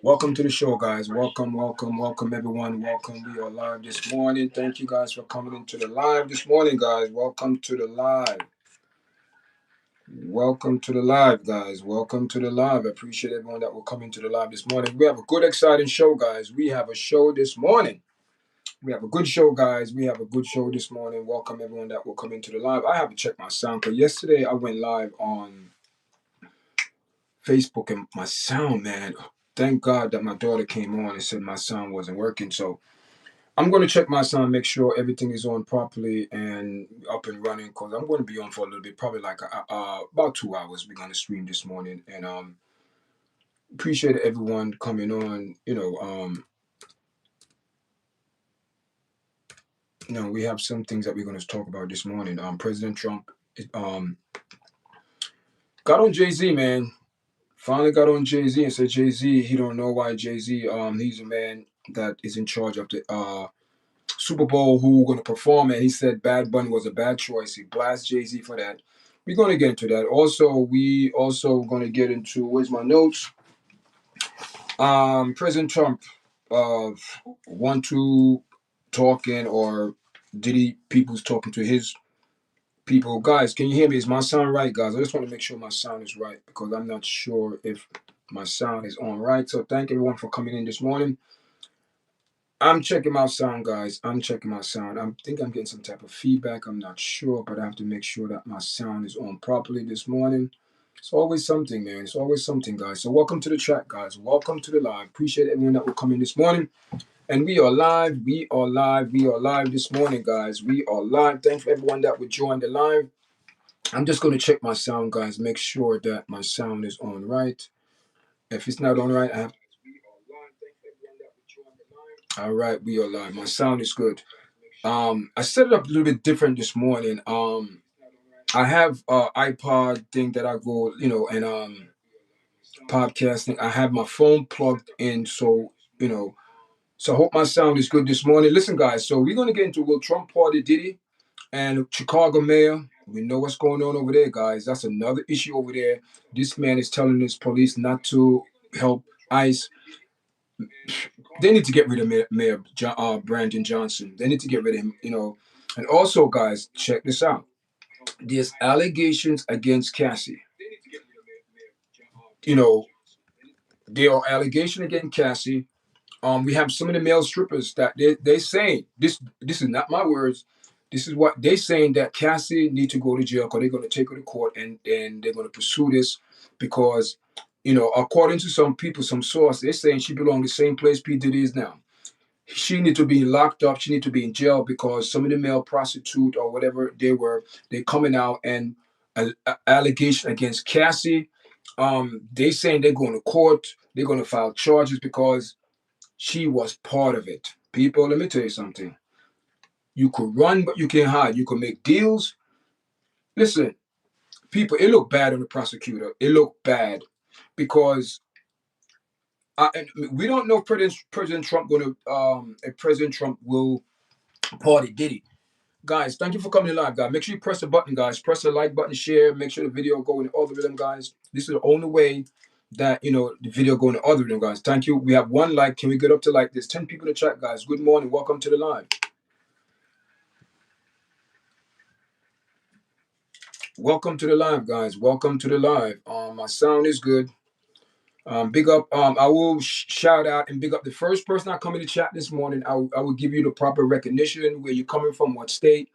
Welcome to the show, guys. Welcome, everyone. Welcome. We are live this morning. Thank you guys for coming into the live this morning, guys. Welcome to the live. Welcome to the live, guys. Welcome to the live. I appreciate everyone that will come into the live this morning. We have a good, exciting show, guys. We have a show this morning. We have a good show, guys. We have a good show this morning. Welcome everyone that will come into the live. I have to check my sound because yesterday I went live on Facebook and my sound, man. Thank God that my daughter came on and said my sound wasn't working. So I'm going to check my sound, make sure everything is on properly and up and running because I'm going to be on for a little bit, probably like about 2 hours. We're going to stream this morning and appreciate everyone coming on. We have some things that we're going to talk about this morning. President Trump got on Jay-Z, man. Finally got on Jay-Z and said Jay-Z, he don't know why Jay-Z, he's a man that is in charge of the Super Bowl who going to perform, and he said Bad Bunny was a bad choice. He blasts Jay-Z for that. We're going to get into that. Also, we also going to get into, where's my notes? President Trump want to talking or Diddy people's talking to his people. Guys, can you hear me? Is my sound right, guys? I just want to make sure my sound is right because I'm not sure if my sound is on right. So thank everyone for coming in this morning. I'm checking my sound, guys. I'm checking my sound. I think I'm getting some type of feedback. I'm not sure, but I have to make sure that my sound is on properly this morning. It's always something, man. It's always something, guys. So welcome to the chat, guys. Welcome to the live. Appreciate everyone that will come in this morning. And we are live. We are live. We are live this morning, guys. We are live. Thanks for everyone that would join the live. I'm just going to check my sound, guys. Make sure that my sound is on right. If it's not on right, I have. All right, we are live. My sound is good. I set it up a little bit different this morning. I have iPod thing that I go, and podcasting. I have my phone plugged in, so So I hope my sound is good this morning. Listen, guys. So we're gonna get into Will Trump party Diddy and Chicago mayor. We know what's going on over there, guys. That's another issue over there. This man is telling his police not to help ICE. They need to get rid of Mayor Brandon Johnson. They need to get rid of him. And also, guys, check this out. There's allegations against Cassie. You know, there are allegations against Cassie. We have some of the male strippers that they saying this. This is not my words. This is what they saying that Cassie need to go to jail because they're going to take her to court and they're going to pursue this because according to some people, some source, they're saying she belongs the same place P Diddy is now. She need to be locked up. She need to be in jail because some of the male prostitute or whatever they're coming out and allegation against Cassie. They saying they're going to court. They're going to file charges because she was part of it. People, let me tell you something. You could run, but you can't hide. You could make deals. Listen, people, it looked bad on the prosecutor. It looked bad because we don't know if President Trump if President Trump will party Diddy. Guys, thank you for coming live, guys. Make sure you press the button, guys. Press the like button, share. Make sure the video go in the algorithm, guys. This is the only way that the video go in the algorithm, guys. Thank you. We have one like. Can we get up to like this? 10 people in the chat, guys. Good morning. Welcome to the live. Welcome to the live, guys. Welcome to the live. My sound is good. Big up. I will shout out and big up the first person I come in the chat this morning. I will give you the proper recognition, where you're coming from, what state,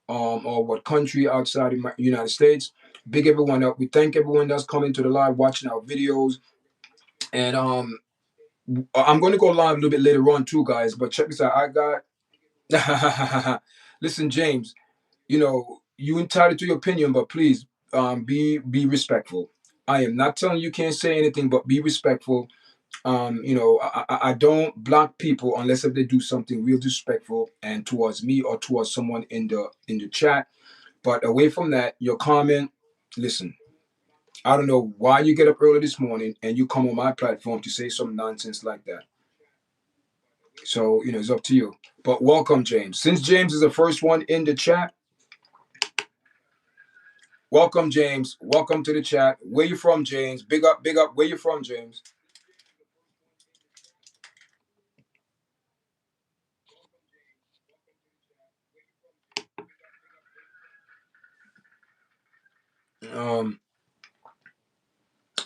or what country outside of the United States. Big everyone up. We thank everyone that's coming to the live, watching our videos. And I'm going to go live a little bit later on too, guys. But check this out. I got. Listen, James. You entitled to your opinion, but please be respectful. I am not telling you can't say anything, but be respectful. I don't block people unless if they do something real disrespectful and towards me or towards someone in the chat. But away from that, your comment, listen, I don't know why you get up early this morning and you come on my platform to say some nonsense like that. So, it's up to you. But welcome, James. Since James is the first one in the chat, welcome, James. Welcome to the chat. Where you from, James? Big up. Where you from, James?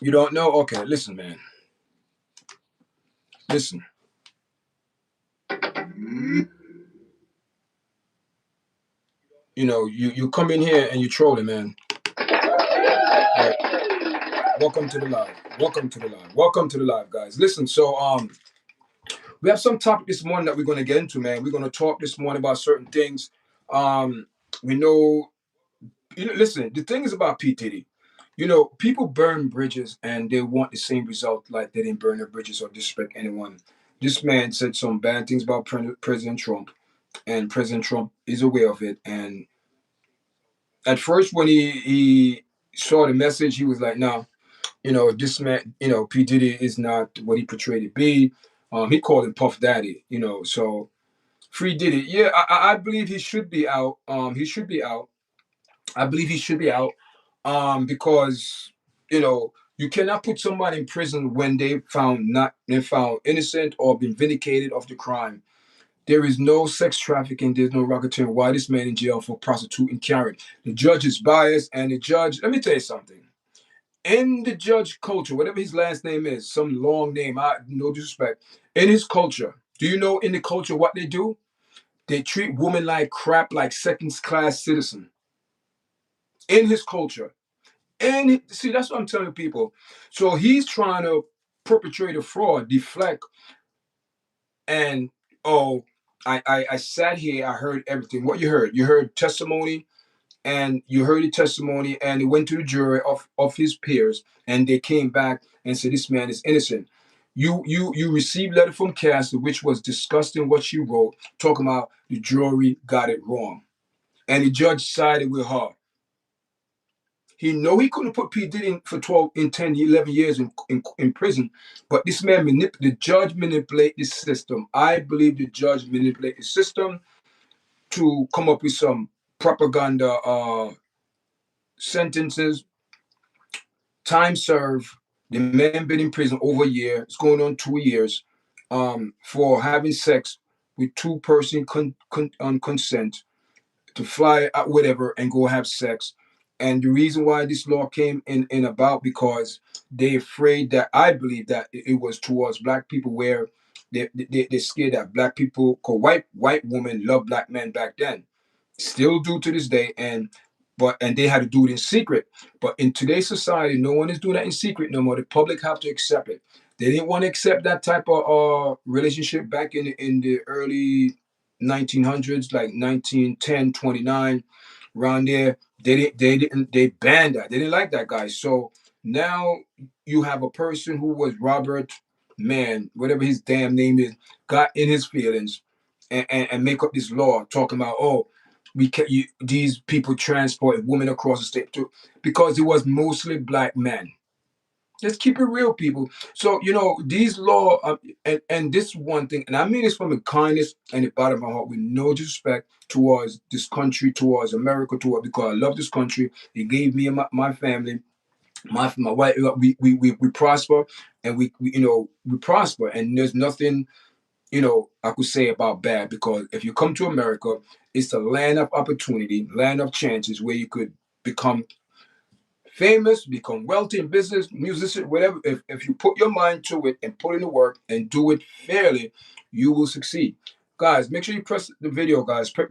You don't know? Okay, listen, man. Listen. You know, you come in here and you trolling, man. But welcome to the live. Welcome to the live. Welcome to the live, guys. Listen, so we have some topic this morning that we're gonna get into, man. We're gonna talk this morning about certain things. Um, we know, listen, the thing is about P. Diddy. You know, people burn bridges and they want the same result like they didn't burn their bridges or disrespect anyone. This man said some bad things about President Trump, and President Trump is aware of it. And at first, when he saw the message, he was like, "No, you know, this man, you know, P Diddy is not what he portrayed to be." He called him Puff Daddy, you know. So Free Diddy, yeah, I believe he should be out. He should be out. I believe he should be out. Because you know you cannot put somebody in prison when they found innocent or been vindicated of the crime. There is no sex trafficking. There's no racketeering. Why this man in jail for prostituting Karen? The judge is biased, and the judge. Let me tell you something. In the judge culture, whatever his last name is, some long name, I no disrespect. In his culture, do you know in the culture what they do? They treat women like crap, like second class citizen. In his culture, and see that's what I'm telling people. So he's trying to perpetrate a fraud, deflect, and oh, I sat here, I heard everything. What you heard? You heard testimony, and you heard the testimony, and it went to the jury of his peers, and they came back and said this man is innocent. You received letter from Cassie, which was disgusting what she wrote, talking about the jury got it wrong, and the judge sided with her. He know he couldn't put P Diddy in for 12 in 10, 11 years in prison, but this man the judge manipulate the system. I believe the judge manipulate the system to come up with some propaganda sentences. Time served. The man been in prison over a year. It's going on 2 years for having sex with two-person consent to fly out whatever and go have sex. And the reason why this law came in about because they afraid that I believe that it was towards black people where they're scared that black people, cause white women love black men back then, still do to this day, and they had to do it in secret. But in today's society, no one is doing that in secret no more. The public have to accept it. They didn't want to accept that type of relationship back in the early 1900s, like 1910, 29, around there. They banned that. They didn't like that guy. So now you have a person who was Robert Man, whatever his damn name is, got in his feelings and make up this law talking about, oh, these people transport women across the state too, because it was mostly black men. Let's keep it real, people. So you know these law, and this one thing, and I mean this from the kindness and the bottom of my heart, with no disrespect towards this country, towards America, toward because I love this country. It gave me and my family, my wife, we prosper, and we you know we prosper, and there's nothing you know I could say about bad, because if you come to America, it's a land of opportunity, land of chances where you could become famous, become wealthy in business, musician, whatever. If you put your mind to it and put in the work and do it fairly, you will succeed. Guys, make sure you press the video, guys. Press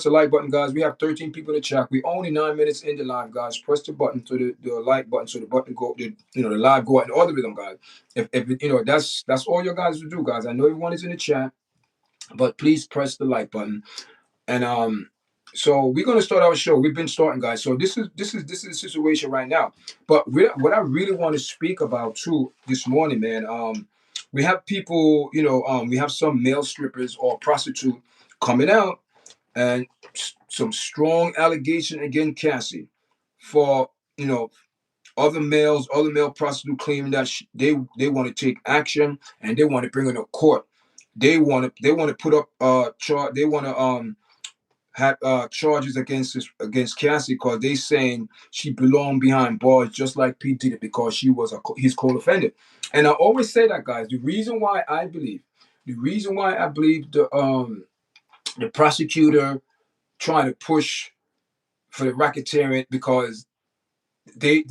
the like button, guys. We have 13 people in the chat. We only 9 minutes in the live, guys. Press the button to the like button so the button go, the live go out in all the rhythm, guys. If you know that's all your guys to do, guys. I know everyone is in the chat, but please press the like button. And so we're gonna start our show. We've been starting, guys. So this is the situation right now. But what I really want to speak about too this morning, man. We have people, you know, we have some male strippers or prostitute coming out, and some strong allegation against Cassie for you know other male prostitute claiming that they want to take action and they want to bring her to court. They want to put up chart. They want to had charges against Cassie because they saying she belonged behind bars just like Pete did it because she was his co-defendant. And I always say that, guys. The reason why I believe the prosecutor trying to push for the racketeering, because they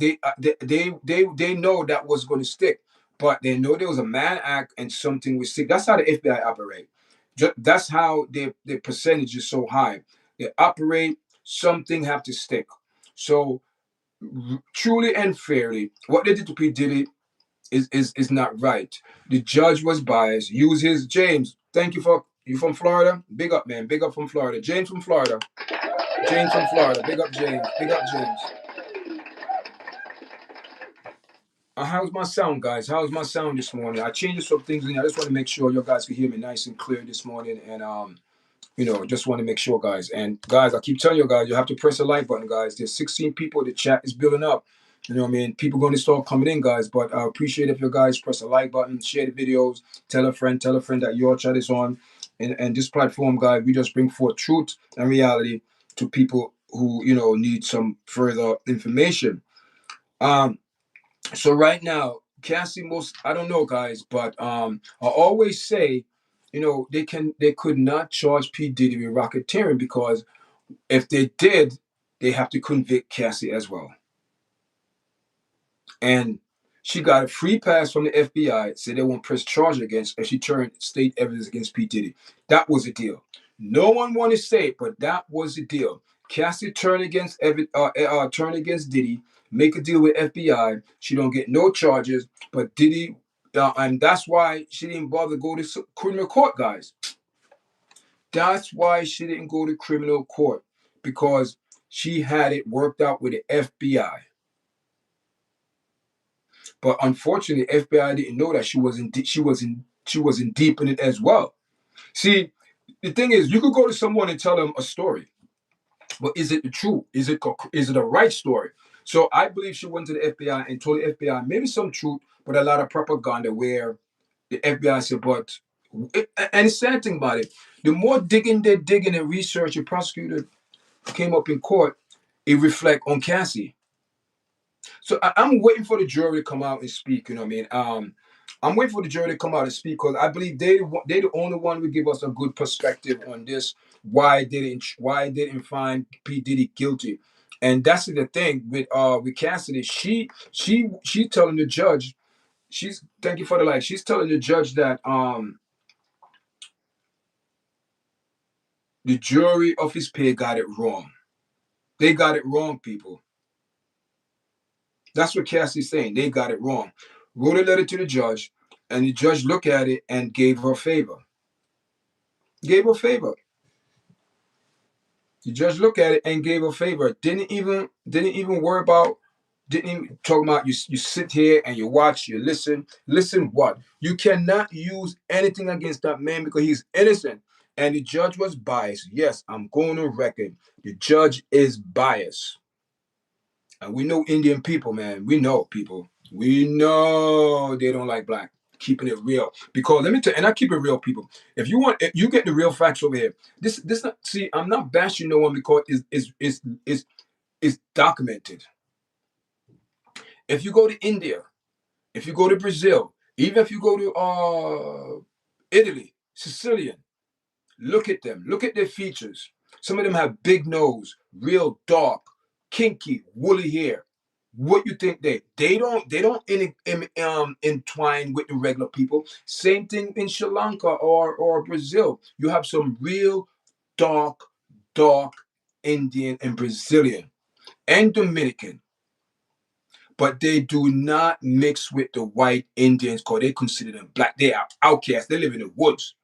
know that was going to stick, but they know there was a man act and something was stick. That's how the FBI operate. That's how their percentage is so high. They operate, something have to stick. So truly and fairly, what they did to P Diddy is not right. The judge was biased. Use his James. Thank you for you from Florida. Big up, man. Big up from Florida. James from Florida. James from Florida. Big up, James. Big up, James. How's my sound, guys? How's my sound this morning? I changed some things in. I just want to make sure you guys can hear me nice and clear this morning. And just want to make sure, guys. And guys, I keep telling you guys, you have to press the like button, guys. There's 16 people. The chat is building up. You know what I mean? People going to start coming in, guys. But I appreciate if you guys press the like button, share the videos, tell a friend that YARDCHAT is on. And this platform, guys, we just bring forth truth and reality to people who, need some further information. So right now, Cassie, I don't know, guys, but I always say, they could not charge P. Diddy with racketeering, because if they did, they have to convict Cassie as well. And she got a free pass from the FBI, said they won't press charge against if she turned state evidence against P. Diddy. That was the deal. No one wanted to say it, but that was the deal. Cassie turned against Diddy, make a deal with FBI. She don't get no charges, but Diddy, and that's why she didn't bother to go to criminal court, guys. That's why she didn't go to criminal court, because she had it worked out with the FBI. But unfortunately, FBI didn't know that she wasn't deep in it as well. See, the thing is, you could go to someone and tell them a story, but is it the truth? Is it a right story? So I believe she went to the FBI and told the FBI maybe some truth, but a lot of propaganda, where the FBI said, but, and the sad thing about it, the more digging they're digging and research, the prosecutor came up in court, it reflect on Cassie. So I'm waiting for the jury to come out and speak. You know what I mean? I'm waiting for the jury to come out and speak, because I believe they the only one who give us a good perspective on this. Why didn't find P. Diddy guilty? And that's the thing with Cassidy. She telling the judge. She's thank you for the like. She's telling the judge that the jury of his peer got it wrong. They got it wrong, people. That's what Cassie's saying. They got it wrong. Wrote a letter to the judge, and the judge looked at it and gave her a favor. Gave her a favor. The judge looked at it and gave her a favor. Didn't even worry about. Didn't even talk about you. You sit here and you watch. You listen. Listen what? You cannot use anything against that man because he's innocent. And the judge was biased. Yes, I'm going on record. The judge is biased. And we know Indian people, man. We know people. We know they don't like black. Keeping it real. Because let me tell you, and I keep it real, people. If you get the real facts over here. This not see, I'm not bashing no one, because it's documented. If you go to India, if you go to Brazil, even if you go to Italy, Sicilian, look at them. Look at their features. Some of them have big nose, real dark, kinky, woolly hair. What you think they don't entwine with the regular people. Same thing in Sri Lanka or Brazil. You have some real dark Indian and Brazilian and Dominican, but they do not mix with the white Indians because they consider them black. They are outcasts. They live in the woods.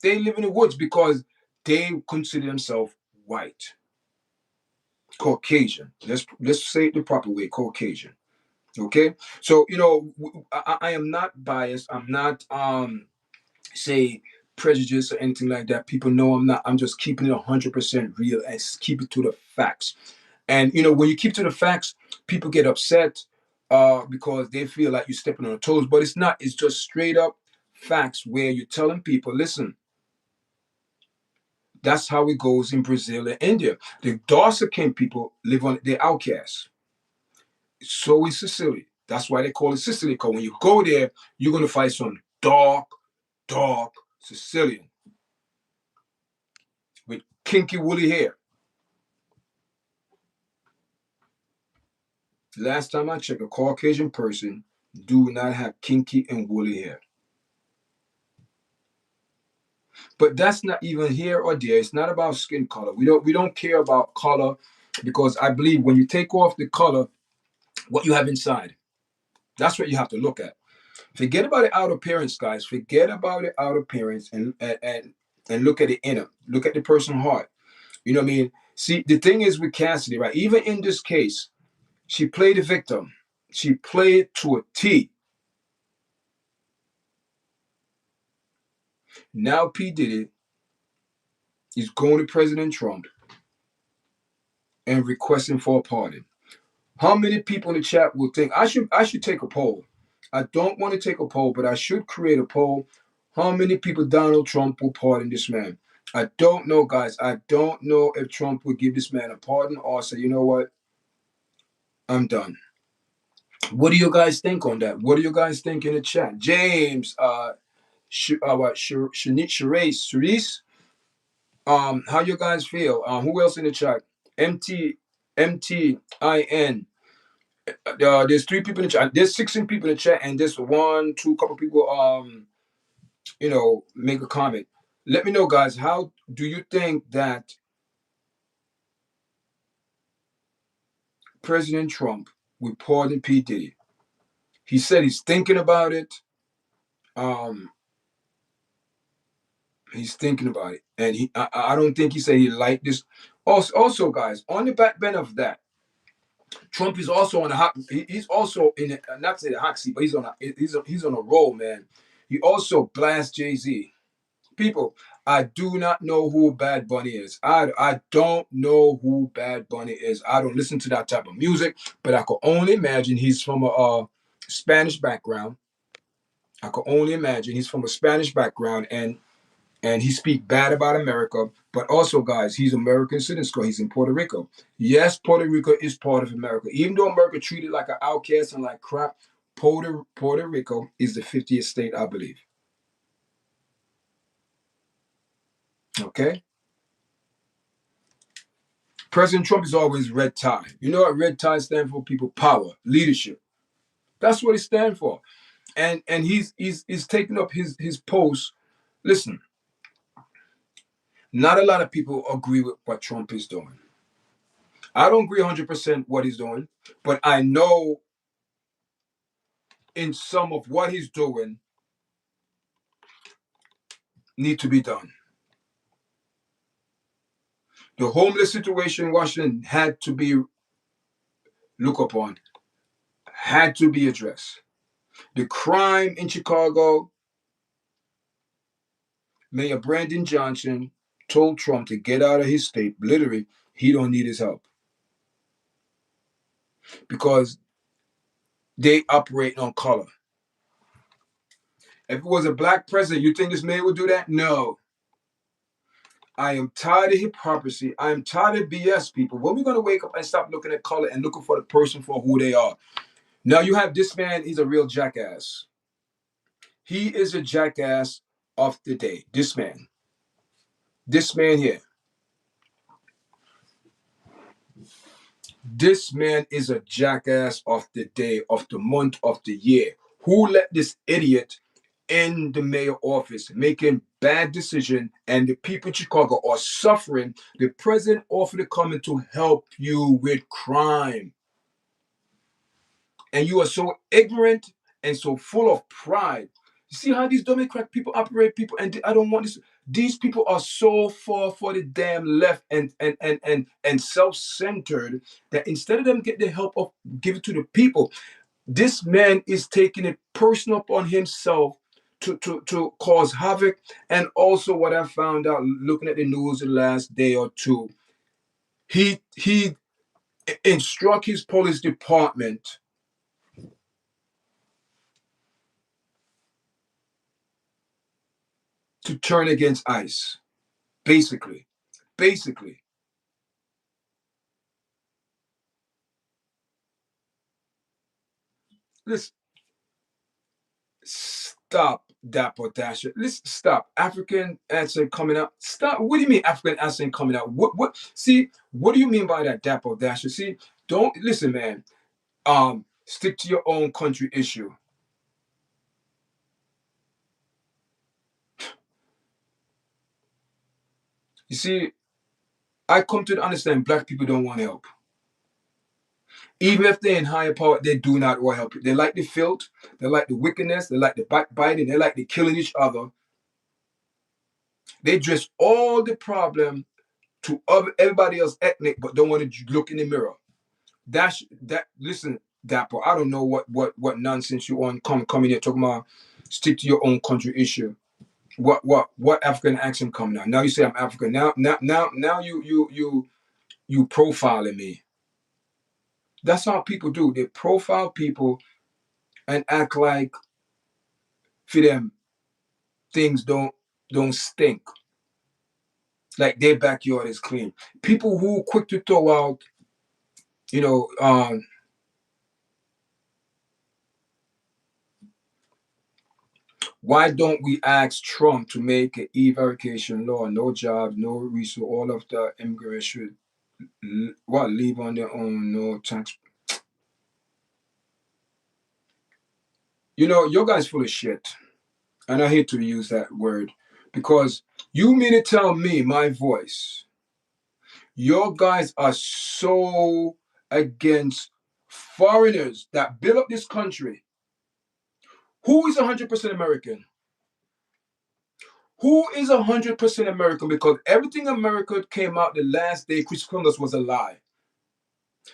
They live in the woods because they consider themselves white. Caucasian. Let's say it the proper way, Caucasian. Okay? So, I am not biased. I'm not say prejudice or anything like that. People know I'm not. I'm just keeping it 100% real and keep it to the facts. And when you keep to the facts, people get upset because they feel like you're stepping on their toes, but it's not. It's just straight up facts where you're telling people, listen, that's how it goes in Brazil and India. The darker-skinned people live on the outcasts. So is Sicily. That's why they call it Sicily. Because when you go there, you're gonna find some dark Sicilian with kinky woolly hair. Last time I checked, a Caucasian person do not have kinky and woolly hair. But that's not even here or there. It's not about skin color. We don't care about color, because I believe when you take off the color, what you have inside, that's what you have to look at. Forget about the outer appearance, guys. Forget about the outer appearance, and look at the inner. Look at the person's heart. You know what I mean? See, the thing is with Cassidy, right? Even in this case, she played the victim. She played to a T. Now P. Diddy is going to President Trump and requesting for a pardon. How many people in the chat will think I should take a poll? I don't want to take a poll, but I should create a poll. How many people Donald Trump will pardon this man? I don't know, guys. I don't know if Trump will give this man a pardon or say, you know what, I'm done. What do you guys think on that? What do you guys think in the chat? James, Sharice, how you guys feel? Who else in the chat? MTMTIN. There's 3 people in the chat. There's 16 people in the chat, and there's couple people make a comment. Let me know, guys. How do you think that President Trump will pardon P. Diddy? He said he's thinking about it. He's thinking about it, and I don't think he said he liked this. Also, guys, on the back end of that, Trump is also on a hot. He's also in not to say the hot seat, but he's on a roll, man. He also blasts Jay-Z. People, I do not know who Bad Bunny is. I don't know who Bad Bunny is. I don't listen to that type of music, but I could only imagine he's from a Spanish background. I could only imagine he's from a Spanish background, and he speak bad about America. But also, guys, he's American citizen. He's in Puerto Rico. Yes, Puerto Rico is part of America. Even though America treated like an outcast and like crap, Puerto Rico is the 50th state, I believe. Okay? President Trump is always red tie. You know what red tie stands for? People, power, leadership. That's what it stands for. And he's taking up his post. Listen, not a lot of people agree with what Trump is doing. I don't agree 100% what he's doing, but I know in some of what he's doing need to be done. The homeless situation in Washington had to be looked upon, had to be addressed. The crime in Chicago, Mayor Brandon Johnson told Trump to get out of his state. Literally, he don't need his help because they operate on color. If it was a black president, you think this man would do that? No. I am tired of hypocrisy. I am tired of BS, people. When are we going to wake up and stop looking at color and looking for the person for who they are? Now you have this man, he's a real jackass. He is a jackass of the day. This man here. This man is a jackass of the day, of the month, of the year. Who let this idiot in the mayor office making bad decision, and the people in Chicago are suffering? The president offered to come in to help you with crime. And you are so ignorant and so full of pride. You see how these Democrat people operate, people, and I don't want this. These people are so far for the damn left and self-centered that instead of them get the help of give it to the people, this man is taking it personal upon himself to cause havoc. And also what I found out looking at the news the last day or two, he instruct his police department to turn against ICE. Basically. Let's stop Dasher. Let's stop. African accent coming out. Stop. What do you mean African accent coming out? What see, what do you mean by that Dasher? See, don't listen, man. Stick to your own country issue. You see, I come to understand black people don't want help. Even if they're in higher power, they do not want help. They like the filth, they like the wickedness, they like the backbiting, they like the killing each other. They dress all the problem to everybody else ethnic, but don't want to look in the mirror. That listen, Dapper, I don't know what nonsense you on coming here talking about stick to your own country issue. What African accent come now? Now you say I'm African. Now you profiling me. That's how people do. They profile people and act like for them things don't stink. Like their backyard is clean. People who quick to throw out, you know, why don't we ask Trump to make an e-verification law? No jobs, no resource, all of the immigrants should leave on their own, no tax. You know, your guys full of shit. And I hate to use that word because you mean to tell me, my voice, your guys are so against foreigners that build up this country. Who is 100% American? Who is 100% American? Because everything America came out the last day, Chris Columbus was a lie.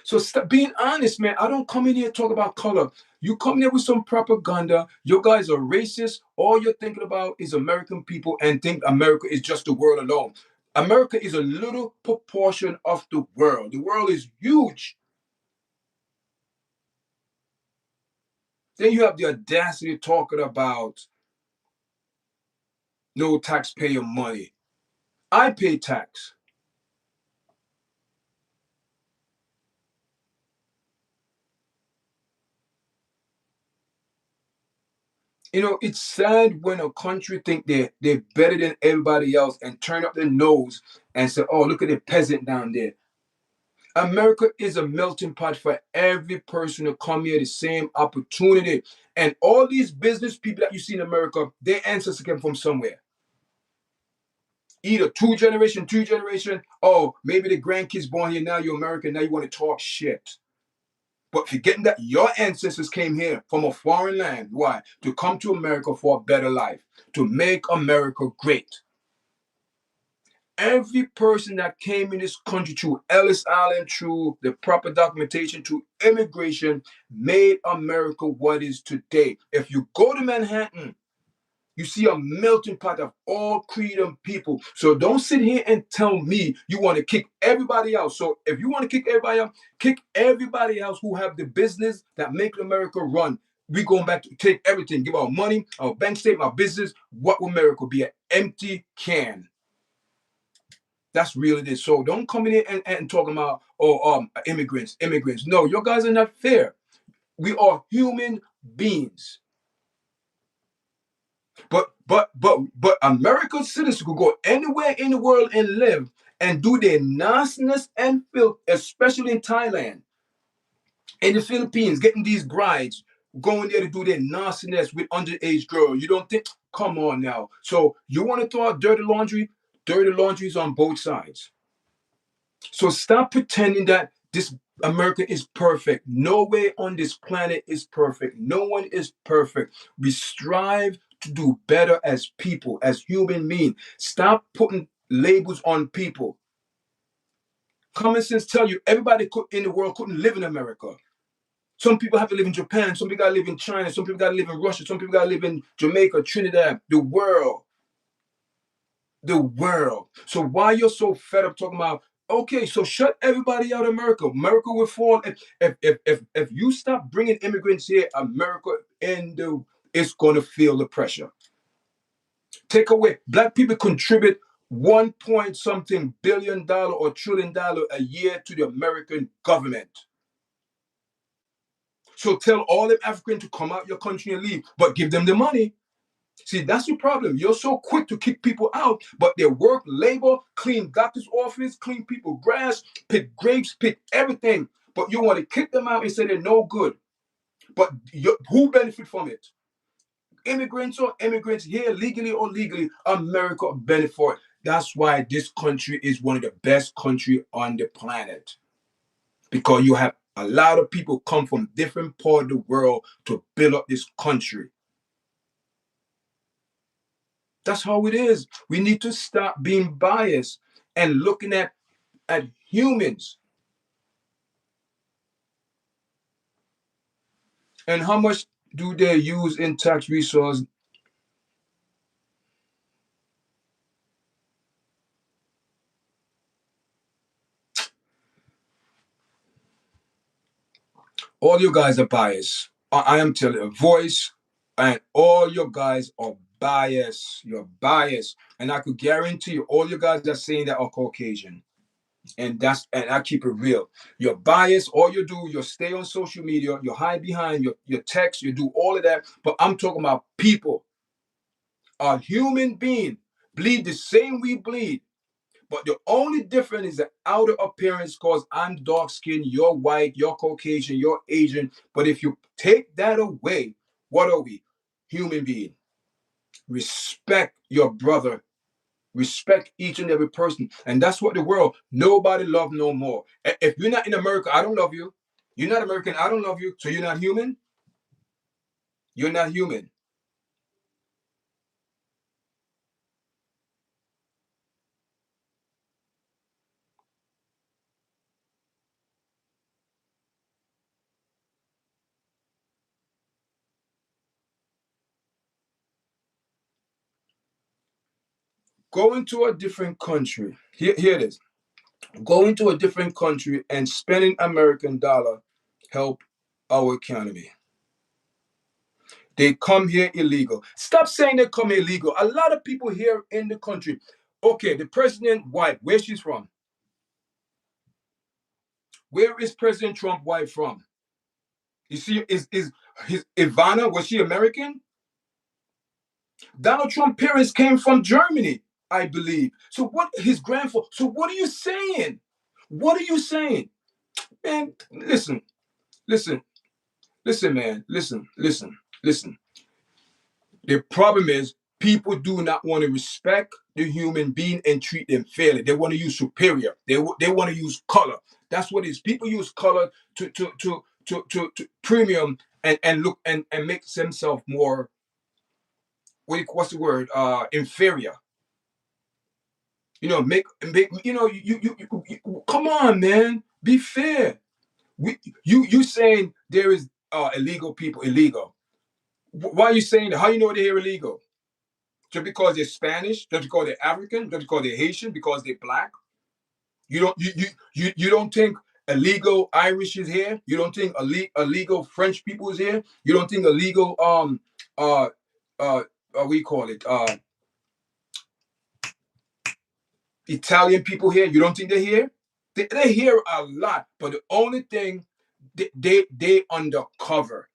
So stop being honest, man. I don't come in here to talk about color. You come here with some propaganda. You guys are racist. All you're thinking about is American people and think America is just the world alone. America is a little proportion of the world. The world is huge. Then you have the audacity talking about no taxpayer money. I pay tax. You know, it's sad when a country think they're better than everybody else and turn up their nose and say, oh, look at the peasant down there. America is a melting pot for every person to come here the same opportunity. And all these business people that you see in America, their ancestors came from somewhere. Either two generation, three generation, oh, maybe the grandkids born here, now you're American, now you want to talk shit. But forgetting that your ancestors came here from a foreign land. Why? To come to America for a better life, to make America great. Every person that came in this country through Ellis Island, through the proper documentation, through immigration, made America what is today. If you go to Manhattan, you see a melting pot of all creed and people. So don't sit here and tell me you want to kick everybody out. So if you want to kick everybody else who have the business that make America run. We going back to take everything, give our money, our bank statement, our business. What will America be? An empty can. That's really it is. So don't come in here and talking about immigrants. No, your guys are not fair. We are human beings. But American citizens could go anywhere in the world and live and do their nastiness and filth, especially in Thailand, in the Philippines, getting these brides, going there to do their nastiness with underage girls. You don't think? Come on now. So you want to throw out dirty laundry? Dirty laundry is on both sides. So stop pretending that this America is perfect. No way on this planet is perfect. No one is perfect. We strive to do better as people, as human beings. Stop putting labels on people. Common sense tell you everybody in the world couldn't live in America. Some people have to live in Japan. Some people got to live in China. Some people got to live in Russia. Some people got to live in Jamaica, Trinidad, the world. The world. So why you're so fed up talking about, okay, so shut everybody out of America. America will fall. If you stop bringing immigrants here, America it's going to feel the pressure. Take away. Black people contribute 1 point something billion dollar or $1 trillion a year to the American government. So tell all them Africans to come out your country and leave, but give them the money. See, that's your problem. You're so quick to kick people out, but their work, labor, clean doctor's office, clean people grass, pick grapes, pick everything. but you want to kick them out and say they're no good. But who benefit from it? Immigrants or immigrants here, legally or legally, America benefit for it. That's why this country is one of the best country on the planet. Because you have a lot of people come from different parts of the world to build up this country. That's how it is. We need to stop being biased and looking at humans and how much do they use in tax resource. All you guys are biased. I am telling you, voice, and all you guys are biased. You're biased. And I could guarantee you, all you guys are saying that are Caucasian. And I keep it real. You're biased. All you do, you stay on social media, you hide behind your text, you do all of that. But I'm talking about people. A human being bleed the same we bleed. But the only difference is the outer appearance, because I'm dark skinned, you're white, you're Caucasian, you're Asian. But if you take that away, what are we? Human being. Respect your brother. Respect each and every person. And that's what the world, nobody love no more. If you're not in America, I don't love you. You're not American, I don't love you. So you're not human? You're not human. Going to a different country. Here it is. Going to a different country and spending American dollar help our economy. They come here illegal. Stop saying they come here illegal. A lot of people here in the country. Okay, the president wife, where she's from? Where is President Trump wife from? You see, is his Ivana, was she American? Donald Trump parents came from Germany, I believe. So what his grandfather? So what are you saying? What are you saying? Man, listen, listen, listen, man, listen. The problem is people do not want to respect the human being and treat them fairly. They want to use superior. They want to use color. That's what it is. People use color to premium and look and make themselves more, what's the word, inferior. Make you come on, man, be fair. You saying there is illegal people illegal. Why are you saying that? How you know they're illegal? Just because they're Spanish, just because they're African, just because they're Haitian, because they're black. You don't think illegal Irish is here? You don't think illegal French people is here? You don't think illegal uh we call it Italian people here? You don't think they're here? They're here a lot, but the only thing they undercover.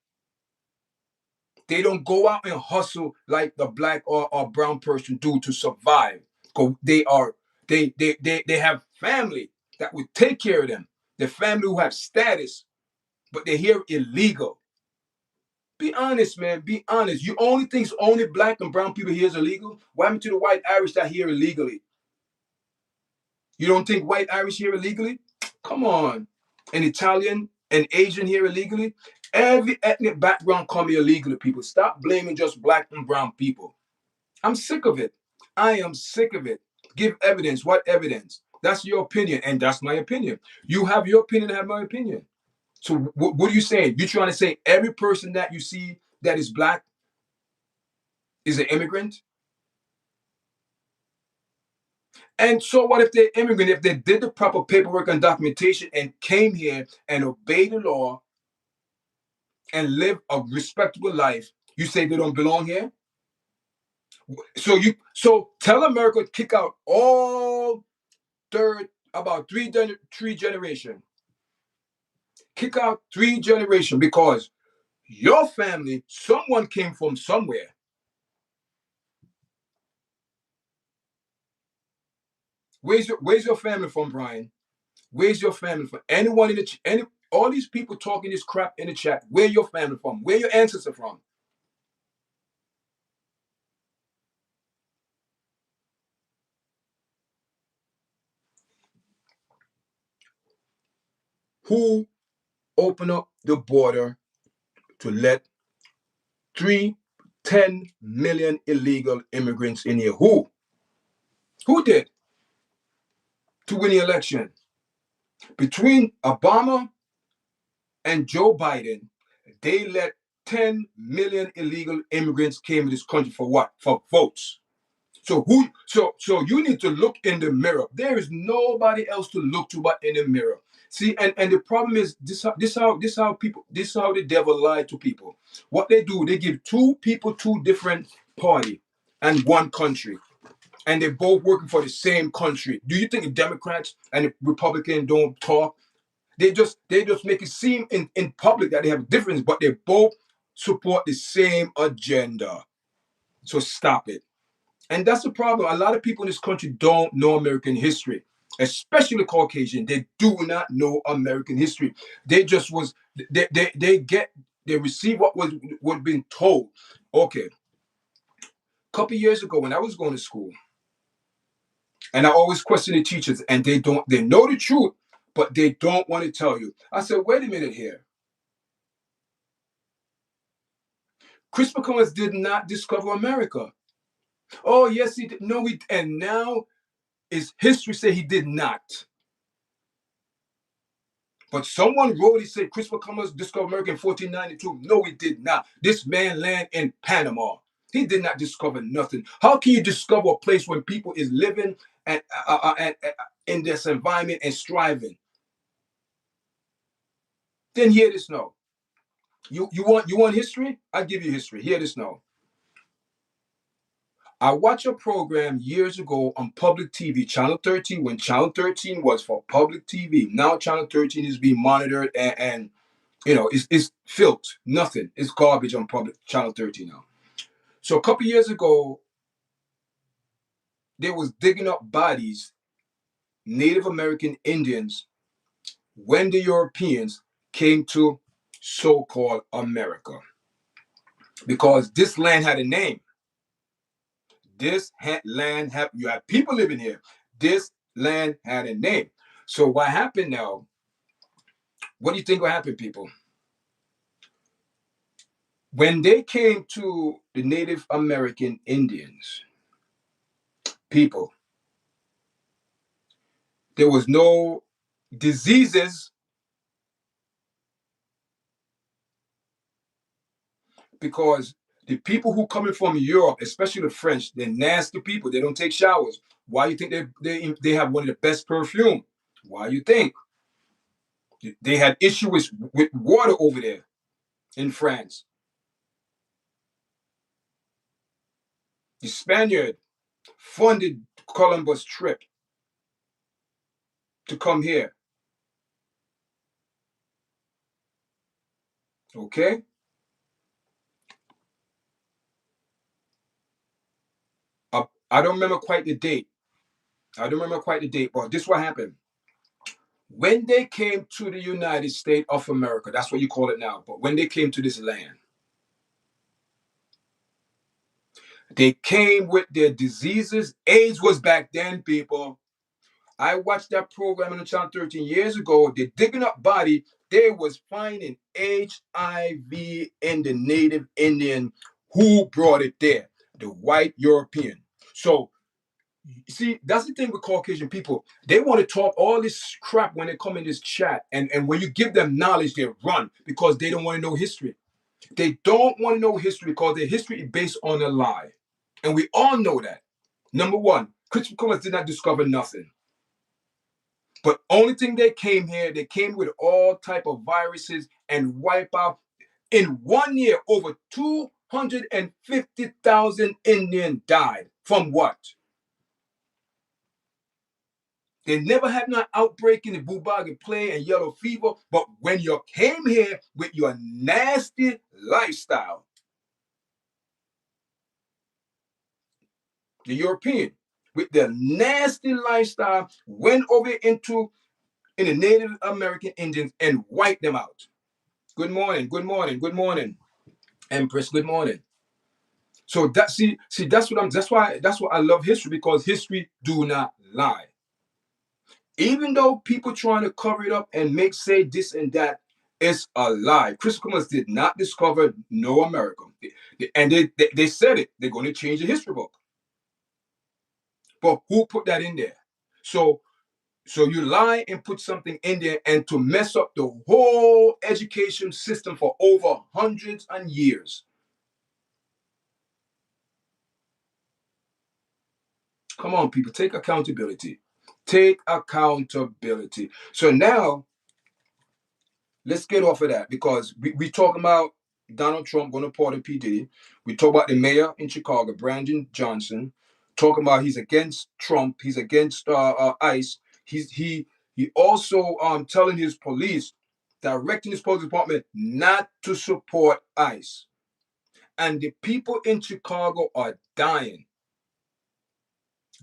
They don't go out and hustle like the black or brown person do to survive. Because they have family that would take care of them. The family who have status, but they're here illegal. Be honest, man. Be honest. You only think only black and brown people here is illegal? What happened to the white Irish that here illegally? You don't think white Irish here illegally? Come on. An Italian, an Asian here illegally? Every ethnic background come here illegally, people. Stop blaming just black and brown people. I'm sick of it. I am sick of it. Give evidence. What evidence? That's your opinion, and that's my opinion. You have your opinion, I have my opinion. So what are you saying? You're trying to say every person that you see that is black is an immigrant? And so what if they're immigrant? If they did the proper paperwork and documentation and came here and obeyed the law and live a respectable life, you say they don't belong here? So tell America to kick out all third about three generation. Kick out three generation because your family, someone came from somewhere. Where's your family from, Brian? Where's your family from? Anyone in the any all these people talking this crap in the chat, where your family from? Where your ancestors from? Who opened up the border to let 10 million illegal immigrants in here? Who? Who did to win the election? Between Obama and Joe Biden, they let 10 million illegal immigrants came to this country for what? For votes. So you need to look in the mirror. There is nobody else to look to but in the mirror. See, and the problem is this how the devil lied to people. What they do, they give two people two different party and one country, and they're both working for the same country. Do you think the Democrats and the Republicans don't talk? They just make it seem in public that they have a difference, but they both support the same agenda. So stop it. And that's the problem. A lot of people in this country don't know American history, especially Caucasian. They do not know American history. They just was they receive what been told. Okay, a couple years ago when I was going to school, and I always question the teachers, and they know the truth, but they don't want to tell you. I said, wait a minute here. Christopher Columbus did not discover America. Oh yes, he did. No, and now is history say he did not. But someone wrote, he said Christopher Columbus discovered America in 1492. No, he did not. This man landed in Panama. He did not discover nothing. How can you discover a place when people is living in this environment and striving? Then hear this now. You want history? I give you history. Hear this now. I watched a program years ago on public TV, Channel 13, when Channel 13 was for public TV. Now Channel 13 is being monitored and it's filth, nothing. It's garbage on public Channel 13 now. So a couple years ago, they was digging up bodies, Native American Indians, when the Europeans came to so-called America. Because this land had a name. You have people living here. This land had a name. So what happened now? What do you think will happen, people? When they came to the Native American Indians, people, there was no diseases because the people who coming from Europe, especially the French, they're nasty people. They don't take showers. Why you think they have one of the best perfume? Why you think they had issues with water over there in France? The Spaniard funded Columbus' trip to come here. Okay, I don't remember quite the date. But this is what happened. When they came to the United States of America, that's what you call it now, but when they came to this land, they came with their diseases. AIDS was back then, people. I watched that program on the channel 13 years ago. They're digging up body. They was finding HIV in the Native Indian. Who brought it there? The white European. So see, that's the thing with Caucasian people. They want to talk all this crap when they come in this chat. And when you give them knowledge, they run because they don't want to know history. They don't want to know history because their history is based on a lie. And we all know that. Number one, Christopher Columbus did not discover nothing. But only thing they came here, they came with all type of viruses and wipe out. In 1 year, over 250,000 Indians died. From what? They never had no outbreak in the bubonic plague and yellow fever. But when you came here with your nasty lifestyle, the European, with their nasty lifestyle, went over into in the Native American Indians and wipe them out. Good morning, good morning, good morning, Empress. Good morning. So that's why I love history, because history do not lie. Even though people trying to cover it up and make say this and that, it's a lie. Christopher Columbus did not discover no America, and they said it. They're going to change the history book, but who put that in there? So you lie and put something in there, and to mess up the whole education system for over hundreds and years. Come on, people, take accountability. Take accountability. So now let's get off of that, because we talking about Donald Trump going to pardon P. Diddy. We talk about the mayor in Chicago, Brandon Johnson, talking about he's against Trump. He's against ICE. He also telling his police, directing his police department not to support ICE. And the people in Chicago are dying.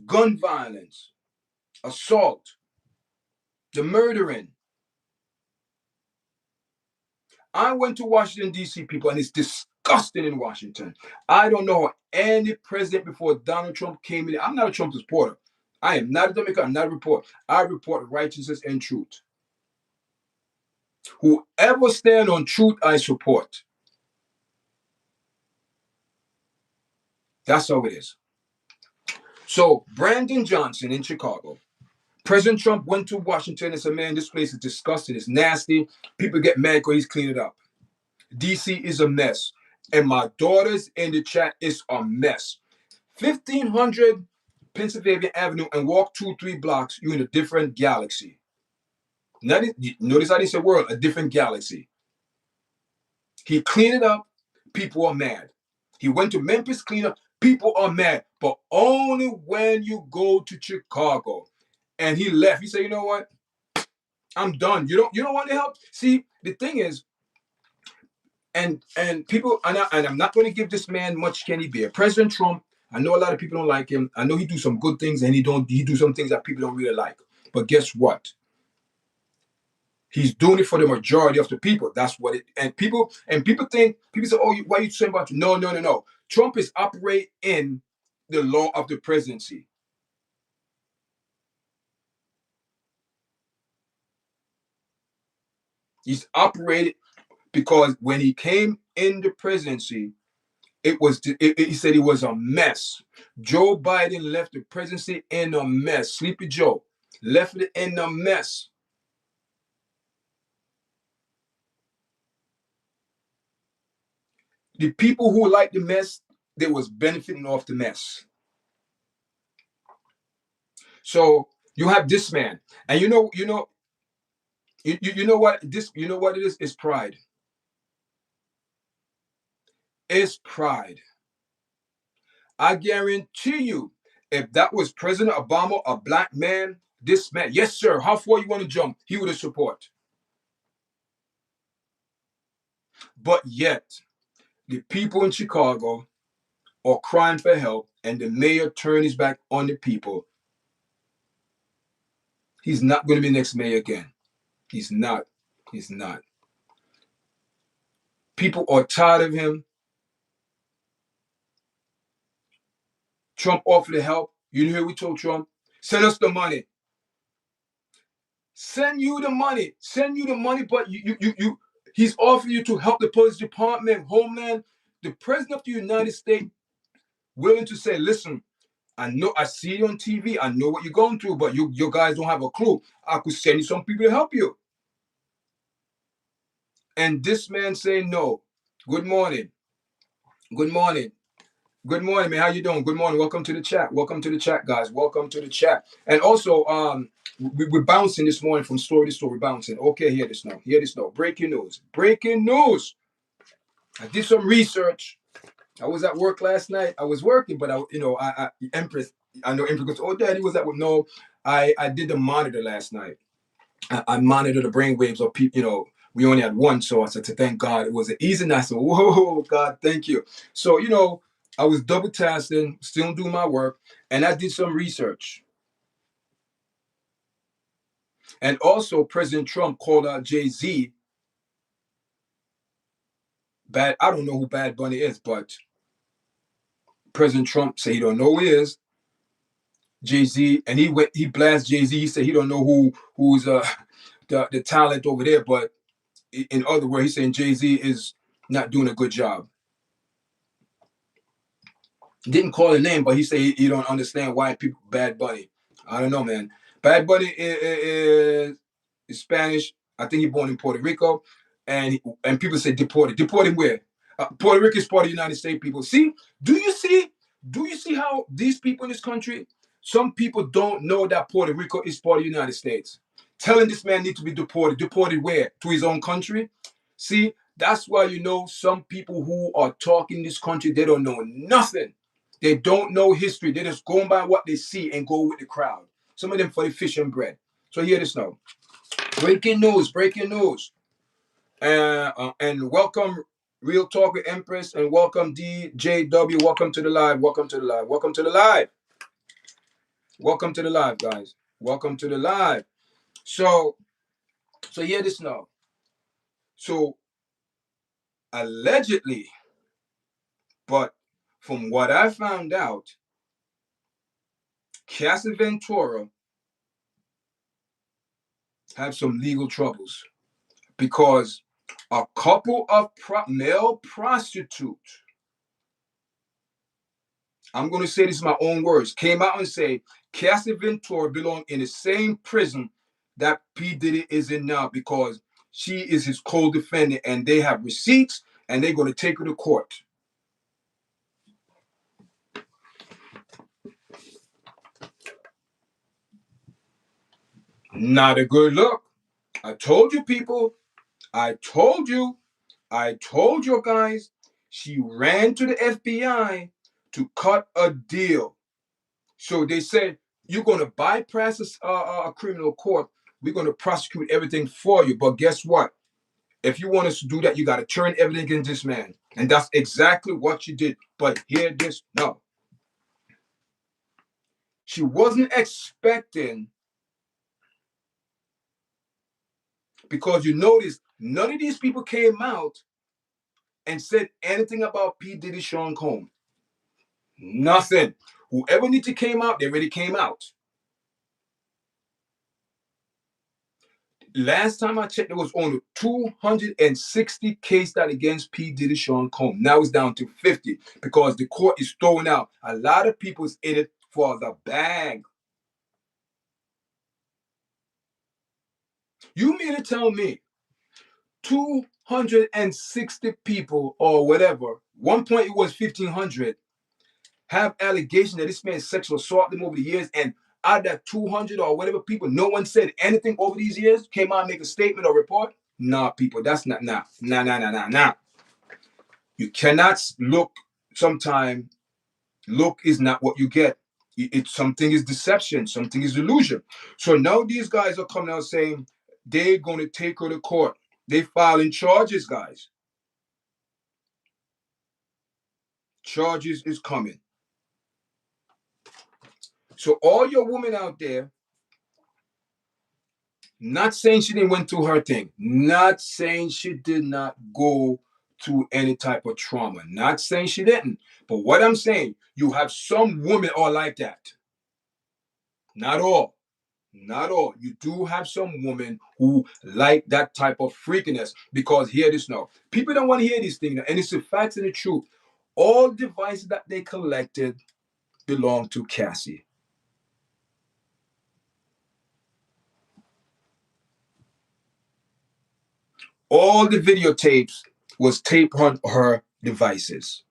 Gun violence, assault, the murdering. I went to Washington, D.C., people, and it's disgusting in Washington. I don't know any president before Donald Trump came in. I'm not a Trump supporter. I am not a Democrat. I'm not a reporter. I report righteousness and truth. Whoever stand on truth, I support. That's how it is. So Brandon Johnson in Chicago. President Trump went to Washington and said, man, this place is disgusting. It's nasty. People get mad because he's cleaned it up. DC is a mess. And my daughters in the chat is a mess. 1500 Pennsylvania Avenue and walk 2-3 blocks, you're in a different galaxy. Notice how they say world, a different galaxy. He cleaned it up, people are mad. He went to Memphis, clean up, people are mad. But only when you go to Chicago. And he left. He said, you know what? I'm done. You don't want to help? See, the thing is, and people, and I'm not going to give this man much candy beer. President Trump, I know a lot of people don't like him. I know he do some good things, and he do some things that people don't really like. But guess what? He's doing it for the majority of the people. That's what it. And people say, oh, why are you saying about? No. Trump is operating in the law of the presidency. He's operated because when he came in the presidency, he said it was a mess. Joe Biden left the presidency in a mess. Sleepy Joe left it in a mess. The people who liked the mess, they was benefiting off the mess. So you have this man, and you know what it is? It's pride. It's pride. I guarantee you, if that was President Obama, a black man, this man, yes, sir, how far you want to jump? He would have support. But yet, the people in Chicago are crying for help, and the mayor turned his back on the people. He's not going to be the next mayor again. He's not. He's not. People are tired of him. Trump offered to help. You hear we told Trump, send us the money. Send you the money. Send you the money, but he's offering you to help the police department, Homeland, the president of the United States, willing to say, listen, I know, I see you on TV, I know what you're going through, but you guys don't have a clue. I could send you some people to help you. And this man saying no. Good morning. Good morning. Good morning, man. How you doing? Good morning. Welcome to the chat. Welcome to the chat, guys. Welcome to the chat. And also, we're bouncing this morning from story to story. Bouncing. Okay, hear this now. Hear this now. Breaking news. Breaking news. I did some research. I was at work last night. I was working, but Empress. I know Empress goes, oh, Daddy was at work. No, I did the monitor last night. I monitored the brain waves of people. We only had one, so I said to thank God it was an easy night. So whoa, God, thank you. So I was double tasking, still doing my work, and I did some research. And also, President Trump called out Jay-Z bad. I don't know who Bad Bunny is, but President Trump said he don't know who he is. Jay-Z, and he blasts Jay-Z. He said he don't know who's the talent over there, but in other words, he's saying Jay-Z is not doing a good job. Didn't call a name, but he said he don't understand why people Bad Bunny. I don't know, man. Bad Bunny is Spanish. I think he born in Puerto Rico, and people say deported. Deported where? Puerto Rico is part of the United States. People see. Do you see? Do you see how these people in this country? Some people don't know that Puerto Rico is part of the United States. Telling this man need to be deported. Deported where? To his own country. See, that's why you know some people who are talking this country, they don't know nothing. They don't know history. They're just going by what they see and go with the crowd. Some of them for the fish and bread. So hear this now. Breaking news, breaking news. And welcome Real Talk with Empress and welcome DJW. Welcome to the live. Welcome to the live. Welcome to the live. Welcome to the live, guys. Welcome to the live. So hear this now. So allegedly, but from what I found out, Cassie Ventura have some legal troubles because a couple of male prostitutes, I'm going to say this in my own words, came out and say Cassie Ventura belongs in the same prison that P. Diddy is in now because she is his co-defendant and they have receipts and they're going to take her to court. Not a good look. I told you, people. I told you guys. She ran to the FBI to cut a deal. So they said, you're going to bypass a criminal court. We're going to prosecute everything for you. But guess what? If you want us to do that, you got to turn everything against this man. And that's exactly what she did. But hear this, no. She wasn't expecting, because you notice none of these people came out and said anything about P. Diddy, Sean Combs. Nothing. Whoever needed to came out, they already came out. Last time I checked, there was only 260 cases that against P. Diddy, Sean Combs. Now it's down to 50 because the court is throwing out a lot of people's in it for the bag. You mean to tell me 260 people or whatever, one point it was 1,500, have allegations that this man sexual assault them over the years, and out of that 200 or whatever people, no one said anything over these years, came out and make a statement or report? Nah, people, that's not, nah. You cannot look, sometime, look is not what you get. Something is deception, something is illusion. So now these guys are coming out saying they're going to take her to court. They filing charges, guys. Charges is coming. So all your women out there, not saying she didn't went through her thing, not saying she did not go through any type of trauma, not saying she didn't. But what I'm saying, you have some women are like that. Not all. Not all. You do have some women who like that type of freakiness because hear this now. People don't want to hear these things, and it's the facts and the truth. All devices that they collected belong to Cassie. All the videotapes was taped on her devices.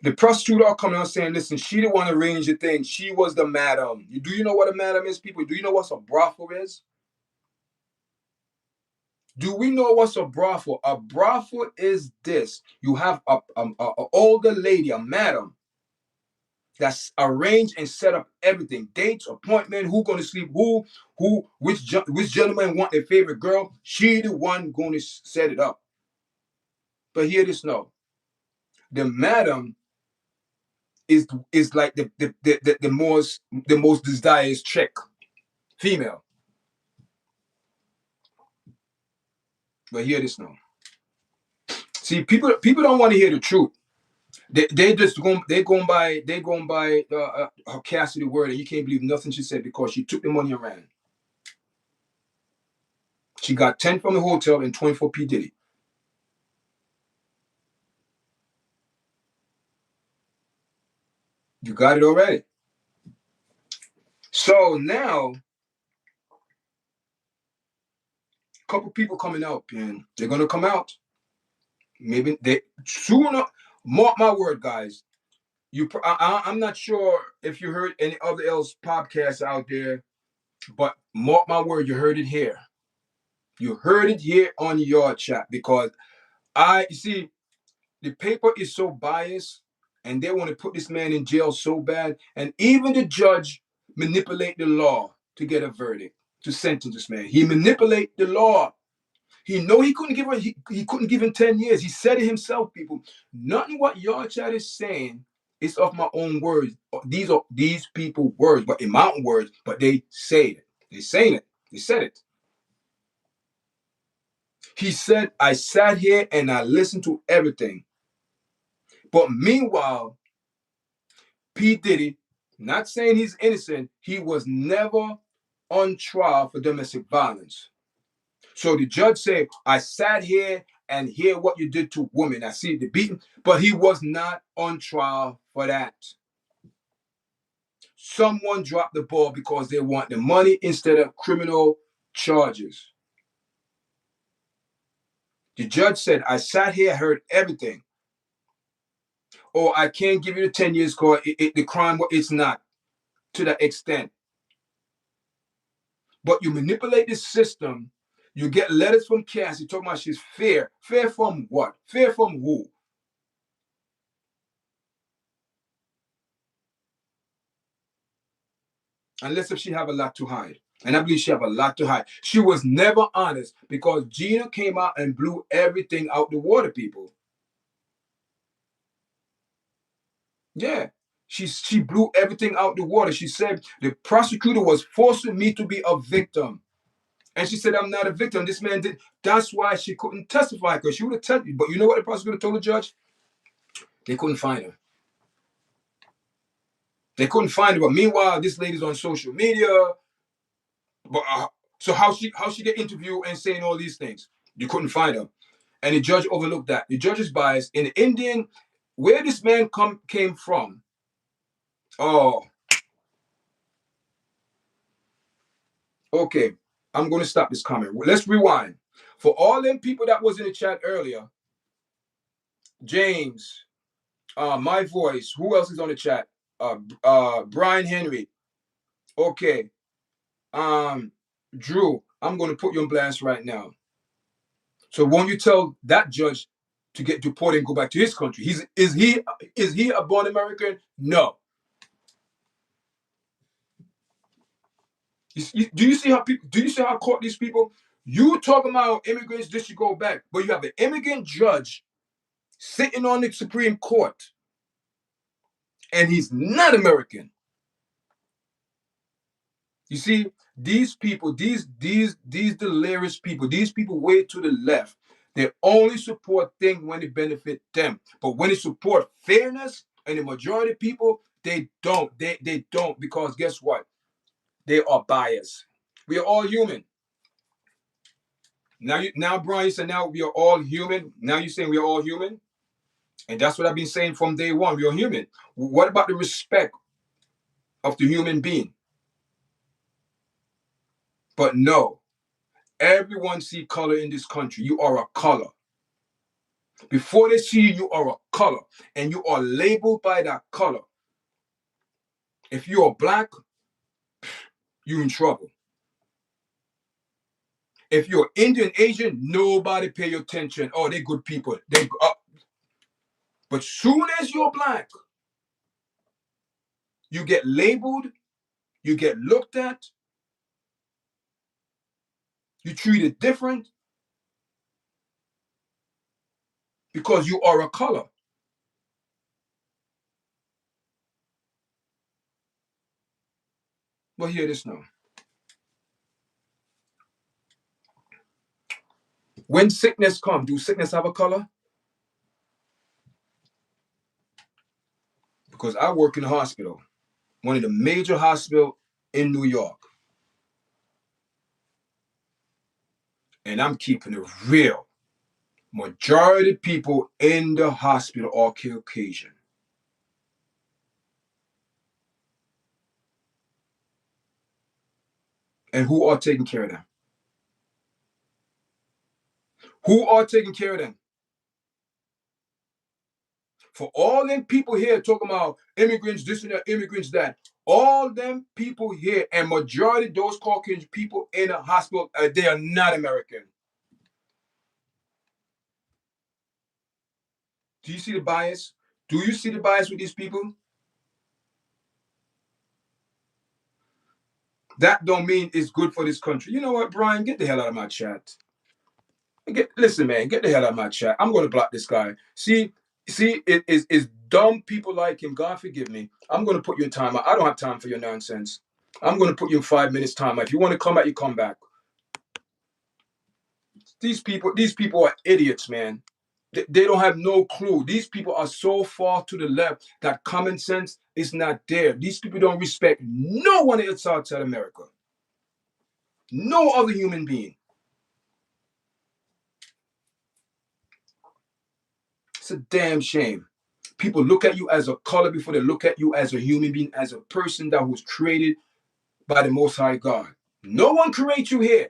The prosecutor are coming out saying, listen, she didn't want to arrange the thing. She was the madam. Do you know what a madam is, people? Do you know what a brothel is? Do we know what's a brothel? A brothel is this. You have a older lady, a madam, that's arranged and set up everything. Dates, appointment, who going to sleep, which gentleman want their favorite girl. She the one going to set it up. But hear this now. The madam is like the most desired chick, female. But hear this now. See, people don't want to hear the truth. They just going by her Cassidy word, and you can't believe nothing she said because she took the money and ran. She got 10 from the hotel and 20 for P Diddy. You got it already. So now, a couple people coming out, and they're gonna come out. Maybe they sooner. Mark my word, guys. I'm not sure if you heard any other else podcasts out there, but mark my word, you heard it here. You heard it here on Yard Chat because you see, the paper is so biased, and they want to put this man in jail so bad, and even the judge manipulate the law to get a verdict to sentence this man. He manipulate the law. He know he couldn't give he couldn't give him 10 years. He said it himself, people. Nothing what Yard Chat is saying is of my own words. These are these people words, but in my own words, but they say it. They saying it. They said it. He said, I sat here and I listened to everything. But meanwhile, P. Diddy, not saying he's innocent, he was never on trial for domestic violence. So the judge said, I sat here and hear what you did to women. I see the beating, but he was not on trial for that. Someone dropped the ball because they want the money instead of criminal charges. The judge said, I sat here, heard everything. Or I can't give you the 10 years because the crime, it's not to that extent. But you manipulate the system. You get letters from Cassie talking about she's fair. Fair from what? Fair from who? Unless if she have a lot to hide. And I believe she have a lot to hide. She was never honest because Gina came out and blew everything out the water, people. Yeah. She blew everything out the water. She said the prosecutor was forcing me to be a victim. And she said, I'm not a victim. This man did. That's why she couldn't testify because she would have told you. But you know what the prosecutor told the judge? They couldn't find her. They couldn't find her. But meanwhile, this lady's on social media. But so how she get interviewed and saying all these things? You couldn't find her. And the judge overlooked that. The judge is biased. In the Indian, where this man came from, oh, okay. I'm going to stop this comment. Let's rewind. For all them people that was in the chat earlier, James, my voice, who else is on the chat? Brian Henry. Okay. Drew, I'm going to put you on blast right now. So won't you tell that judge to get deported and go back to his country? Is he a born American? No. Do you see how people? Do you see how I caught these people? You talking about immigrants? This should go back, but you have an immigrant judge sitting on the Supreme Court, and he's not American. You see, these people, these delirious people, these people way to the left. They only support things when it benefit them, but when it support fairness and the majority of people, they don't. They don't because guess what? They are biased. We are all human. Now, Brian, you said now we are all human. Now you're saying we are all human, and that's what I've been saying from day one. We are human. What about the respect of the human being? But no, everyone see color in this country. You are a color. Before they see you, you are a color, and you are labeled by that color. If you are black, you're in trouble. If you're Indian, Asian, nobody pay your attention. Oh, they're good people. But soon as you're black, you get labeled, you get looked at, you treated different because you are a color. But hear this now. When sickness comes, do sickness have a color? Because I work in a hospital, one of the major hospitals in New York. And I'm keeping it real. Majority of people in the hospital are Caucasian. And who are taking care of them? Who are taking care of them? For all them people here talking about immigrants, this and that, immigrants, that. All them people here, and majority of those Caucasian people in a hospital, they are not American. Do you see the bias? Do you see the bias with these people? That don't mean it's good for this country. You know what, Brian? Get the hell out of my chat. Listen, man, get the hell out of my chat. I'm going to block this guy. See, it's dumb people like him. God forgive me. I'm going to put you in time. I don't have time for your nonsense. I'm going to put you in 5 minutes time. If you want to come back, you come back. These people are idiots, man. They don't have no clue. These people are so far to the left that common sense is not there. These people don't respect no one else outside America. No other human being. It's a damn shame. People look at you as a color before they look at you as a human being, as a person that was created by the Most High God. No one creates you here.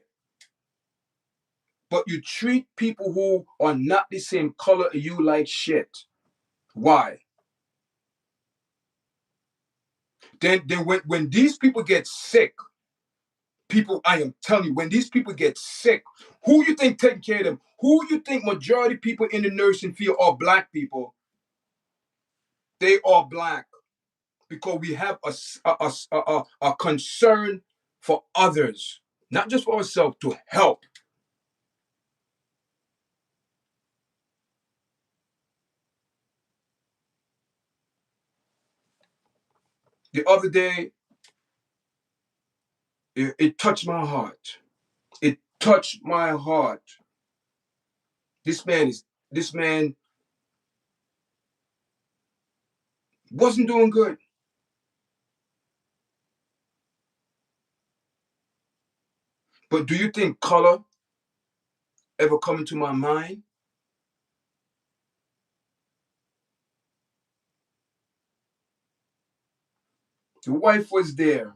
But you treat people who are not the same color as you like shit. Why? Then when these people get sick, I am telling you, when these people get sick, who you think taking care of them? Who you think majority people in the nursing field are black people? They are black because we have a concern for others, not just for ourselves, to help. The other day, it touched my heart. It touched my heart. This man wasn't doing good. But do you think color ever come into my mind? The wife was there,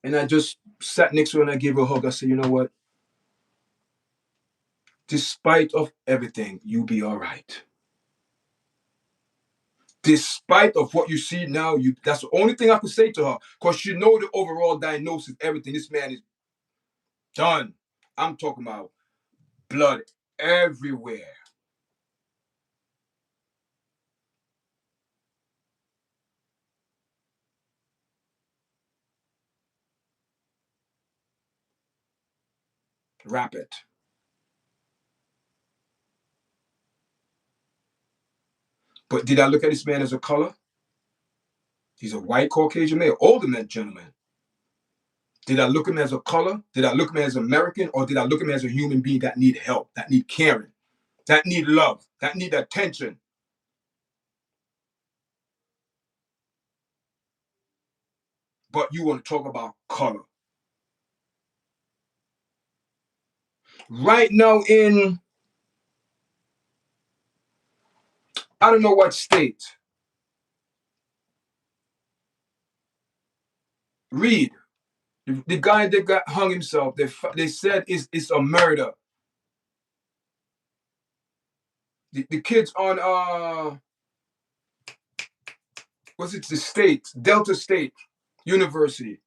and I just sat next to her and I gave her a hug. I said, you know what? Despite of everything, you'll be all right. Despite of what you see now, that's the only thing I could say to her, because you know the overall diagnosis, everything. This man is done. I'm talking about blood everywhere. Rapid. But did I look at this man as a color? He's a white Caucasian male, older than that gentleman. Did I look at him as a color? Did I look at him as American? Or did I look at him as a human being that need help, that need caring, that need love, that need attention? But you want to talk about color. Right now I don't know what state. Read. The guy that got hung himself, they said it's a murder. The kids on what's it, the state, Delta State University.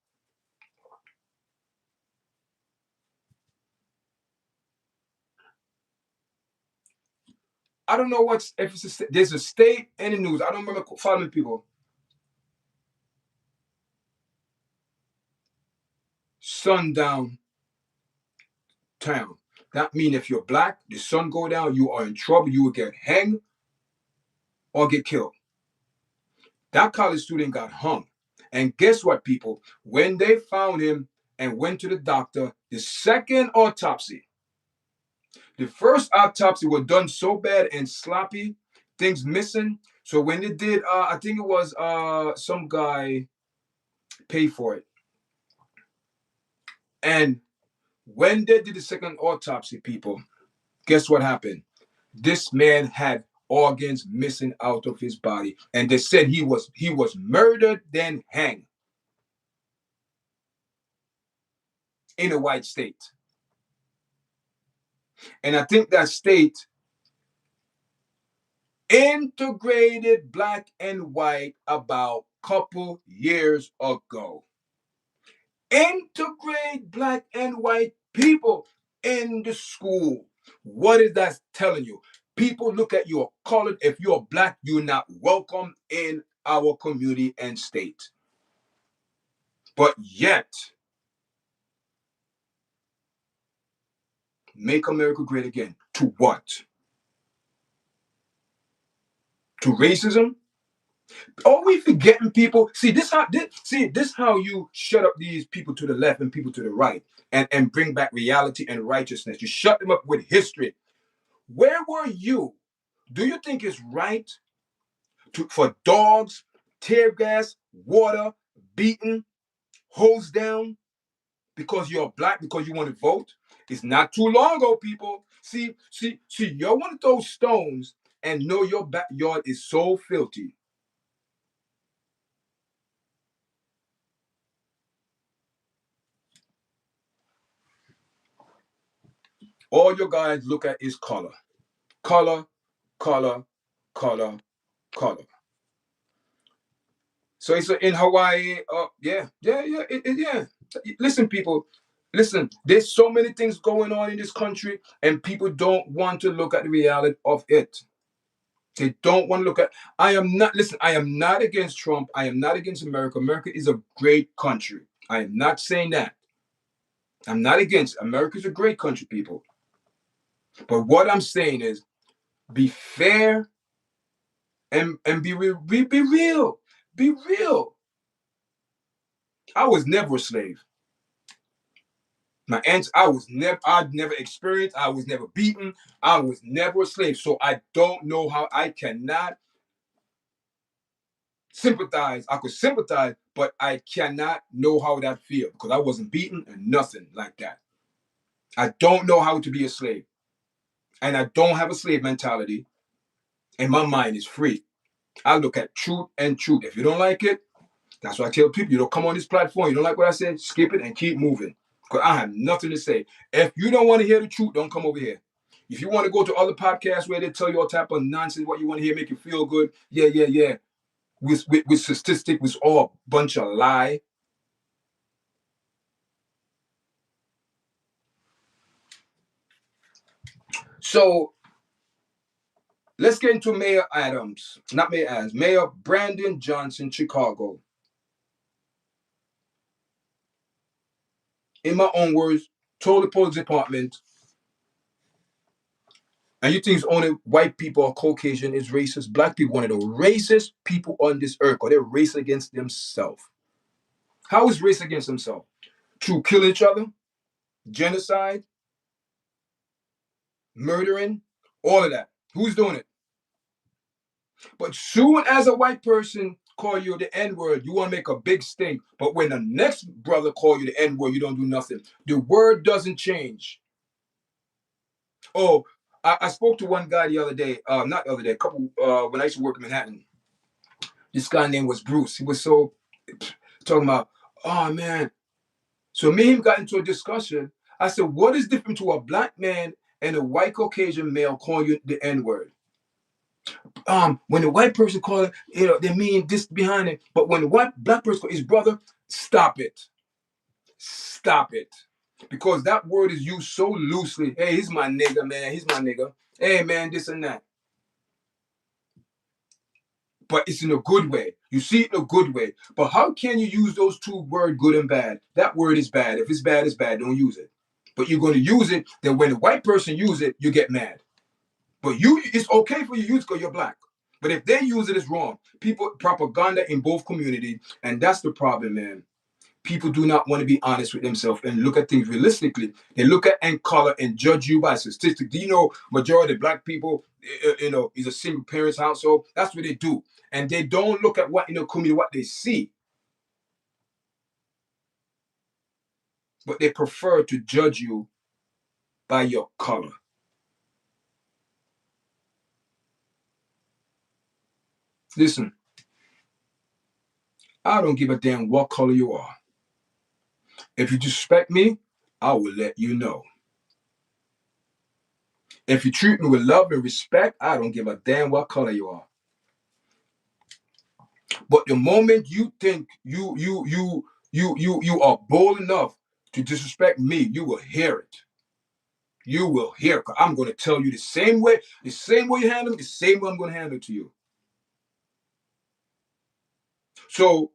I don't know if it's there's a state in the news. I don't remember following people. Sundown town. That means if you're black, the sun go down, you are in trouble. You will get hanged or get killed. That college student got hung. And guess what, people? When they found him and went to the doctor, the second autopsy, the first autopsy was done so bad and sloppy, things missing. So when they did, I think it was some guy paid for it. And when they did the second autopsy, people, guess what happened? This man had organs missing out of his body, and they said he was murdered then hanged in a white state. And I think that state integrated black and white about couple years ago. Integrate black and white people in the school. What is that telling you? People look at you colored. If you're black, you're not welcome in our community and state. But yet, make America great again. To what? To racism? Are we forgetting people? See this how you shut up these people to the left and people to the right and bring back reality and righteousness. You shut them up with history. Where were you? Do you think it's right for dogs, tear gas, water, beaten, hose down because you're black, because you want to vote? It's not too long ago, people. See, you're one of those stones and know your backyard is so filthy. All your guys look at is color. Color, color, color, color. So it's in Hawaii. Yeah. Yeah. Listen, people. Listen, there's so many things going on in this country, and people don't want to look at the reality of it. They don't want to look at. I am not. Listen, I am not against Trump. I am not against America. America is a great country. I am not saying that. I'm not against. America is a great country, people. But what I'm saying is, be fair and be real. Be real. Be real. I was never a slave. My answer, I'd never experienced, I was never beaten, I was never a slave. So I don't know how. I cannot sympathize. I could sympathize, but I cannot know how that feels because I wasn't beaten and nothing like that. I don't know how to be a slave. And I don't have a slave mentality. And my mind is free. I look at truth and truth. If you don't like it, that's why I tell people, you don't come on this platform. You don't like what I said, skip it and keep moving. Because I have nothing to say. If you don't want to hear the truth, don't come over here. If you want to go to other podcasts where they tell you all type of nonsense, what you want to hear, make you feel good, yeah. With statistics, with all a bunch of lie. So let's get into Mayor Adams. Not Mayor Adams. Mayor Brandon Johnson, Chicago. In my own words, told the police department, and you think it's only white people or Caucasian is racist? Black people, one of the racist people on this earth, or they're racist against themselves. How is race against themselves? Through killing each other, genocide, murdering, all of that. Who's doing it? But soon as a white person call you the N-word, you want to make a big stink. But when the next brother call you the N-word, you don't do nothing. The word doesn't change. Oh, I spoke to one guy the other day, not the other day, a couple, when I used to work in Manhattan. This guy name was Bruce. He was so talking about, oh man. So me and him got into a discussion. I said, what is different to a black man and a white Caucasian male calling you the N-word? When the white person call it, they mean this behind it. But when the white black person call his brother, stop it. Stop it. Because that word is used so loosely. Hey, he's my nigga, man. He's my nigga. Hey, man, this and that. But it's in a good way. You see it in a good way. But how can you use those two words, good and bad? That word is bad. If it's bad, it's bad. Don't use it. But you're going to use it. Then when the white person use it, you get mad. But it's okay for you to use it because you're black. But if they use it, it's wrong. People propaganda in both communities, and that's the problem, man. People do not want to be honest with themselves and look at things realistically. They look at and color and judge you by statistics. Do you know majority of black people, is a single parents household? That's what they do, and they don't look at what in the community what they see, but they prefer to judge you by your color. Listen, I don't give a damn what color you are. If you disrespect me, I will let you know. If you treat me with love and respect, I don't give a damn what color you are. But the moment you think you are bold enough to disrespect me, you will hear it. You will hear it. 'Cause I'm going to tell you the same way you handle me, the same way I'm going to handle it to you. So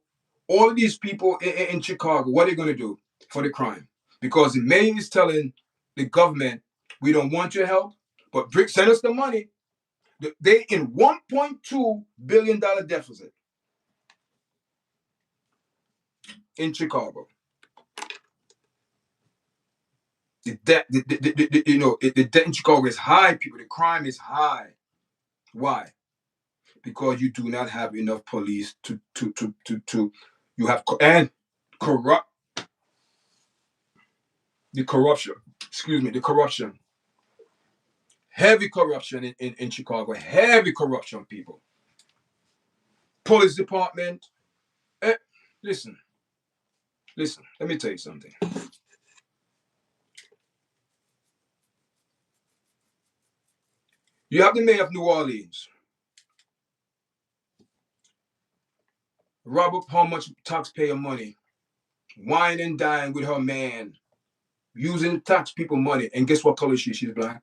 all of these people in Chicago, what are they going to do for the crime? Because the mayor is telling the government, we don't want your help, but send us the money. They in $1.2 billion deficit in Chicago. The debt, the debt in Chicago is high, people. The crime is high. Why? Because you do not have enough police to you have and corrupt the corruption. Excuse me, the corruption. Heavy corruption in Chicago. Heavy corruption, people. Police department. Eh, listen, listen. Let me tell you something. You have the mayor of New Orleans. Rob up how much taxpayer money, wine and dine with her man, using tax people money, and guess what color she is? She's black.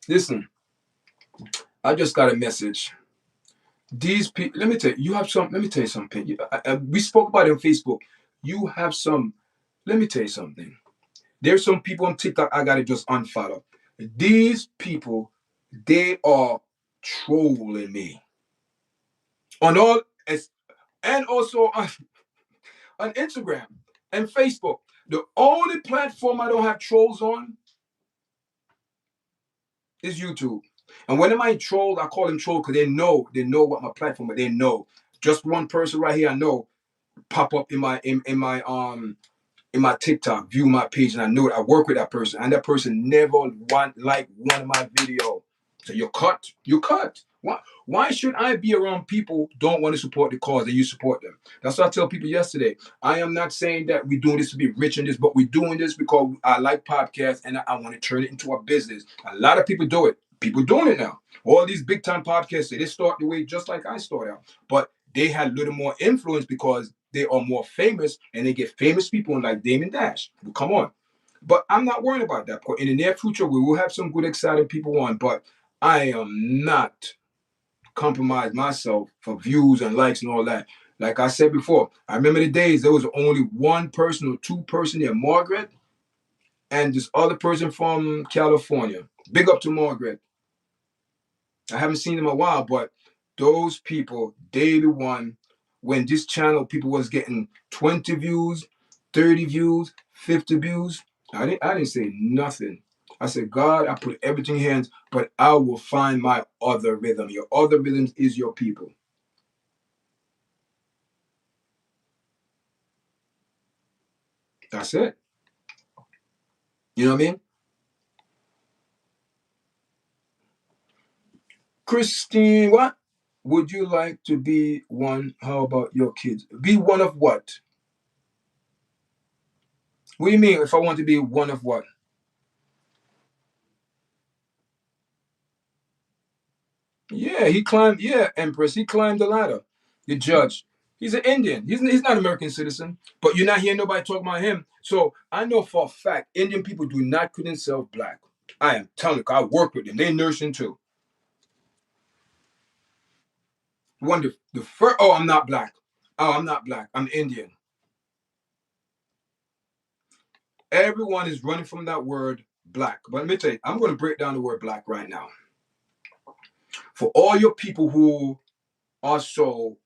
Listen, I just got a message. These people, let me tell you, you have some. Let me tell you something. We spoke about it on Facebook. You have some. Let me tell you something. There's some people on TikTok I gotta just unfollow. These people, they are trolling me on all, and also on Instagram and Facebook. The only platform I don't have trolls on is YouTube. And when I troll, I call them troll because they know what my platform, but they know. Just one person right here I know pop up in my TikTok, view my page, and I know it. I work with that person, and that person never like one of my videos. So you're cut. You cut. Why should I be around people who don't want to support the cause and you support them? That's what I tell people yesterday. I am not saying that we're doing this to be rich in this, but we're doing this because I like podcasts and I want to turn it into a business. A lot of people do it. People doing it now. All these big time podcasts, they start the way just like I started out. But they had a little more influence because they are more famous and they get famous people like Damon Dash. Come on. But I'm not worried about that. In the near future, we will have some good, exciting people on, but I am not compromise myself for views and likes and all that. Like I said before, I remember the days there was only one person or two person there, Margaret, and this other person from California. Big up to Margaret. I haven't seen them in a while, but those people, they the one when this channel people was getting 20 views, 30 views, 50 views. I didn't say nothing. I said, God, I put everything in your hands, but I will find my other rhythm. Your other rhythms is your people. That's it. You know what I mean? Christine, what? Would you like to be one? How about your kids? Be one of what? What do you mean if I want to be one of what? Yeah, he climbed. Yeah, Empress. He climbed the ladder. The judge. He's an Indian. He's not an American citizen. But you're not hearing nobody talk about him. So I know for a fact Indian people do not call themselves black. I am telling you, I work with them. They nursing too. One the first. Oh, I'm not black. Oh, I'm not black. I'm Indian. Everyone is running from that word black. But let me tell you, I'm going to break down the word black right now. For all your people who are so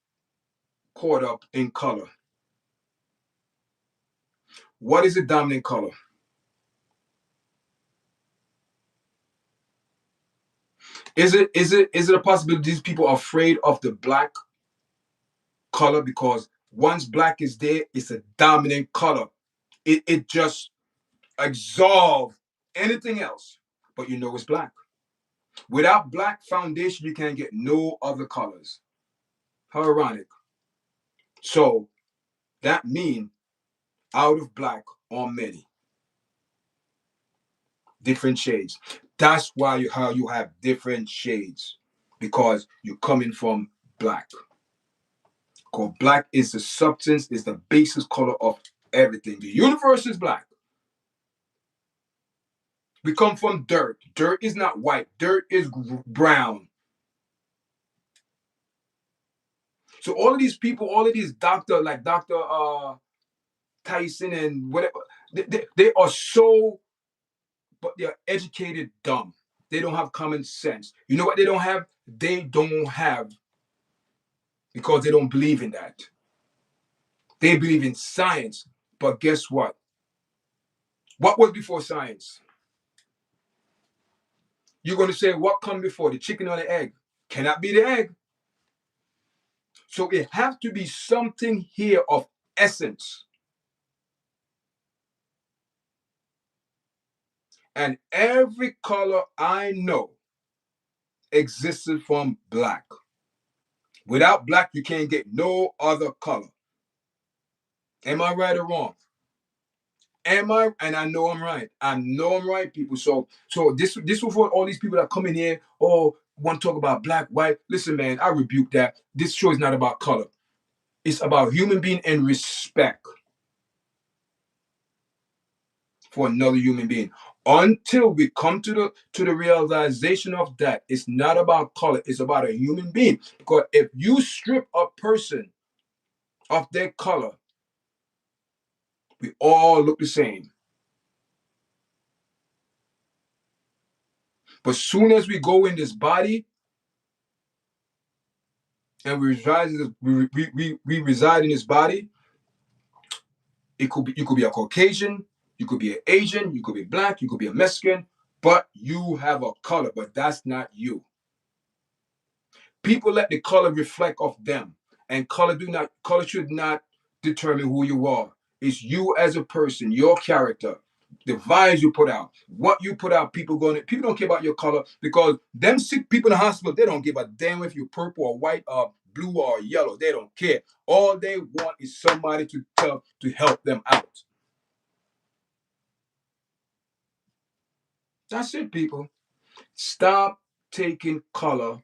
caught up in color, what is the dominant color? Is it a possibility these people are afraid of the black color because once black is there, it's a dominant color. It just absolves anything else, but you know it's black. Without black foundation, you can't get no other colors. How ironic. So that means out of black are many different shades. That's why how you have different shades, because you're coming from black. Because black is the substance, is the basis color of everything. The universe is black. We come from dirt. Dirt is not white. Dirt is brown. So all of these people, all of these doctor, like Dr. Tyson and whatever, they are so, but they're educated dumb. They don't have common sense. You know what they don't have? They don't have, because they don't believe in that. They believe in science. But guess what? What was before science? You're going to say, what come before, the chicken or the egg? Cannot be the egg. So it has to be something here of essence. And every color I know existed from black. Without black, you can't get no other color. Am I right or wrong? Am I? And I know I'm right. I know I'm right, people. So this was for all these people that come in here, oh, want to talk about black, white. Listen, man, I rebuke that. This show is not about color. It's about human being and respect for another human being. Until we come to the realization of that, it's not about color, it's about a human being. Because if you strip a person of their color, we all look the same. But soon as we go in this body and we reside in this body, it could be, you could be a Caucasian, you could be an Asian, you could be black, you could be a Mexican, but you have a color, but that's not you. People let the color reflect off them, and color should not determine who you are. It's you as a person, your character, the vibes you put out, what you put out. People don't care about your color, because them sick people in the hospital, they don't give a damn if you're purple or white or blue or yellow. They don't care. All they want is somebody to help them out. That's it, people. Stop taking color.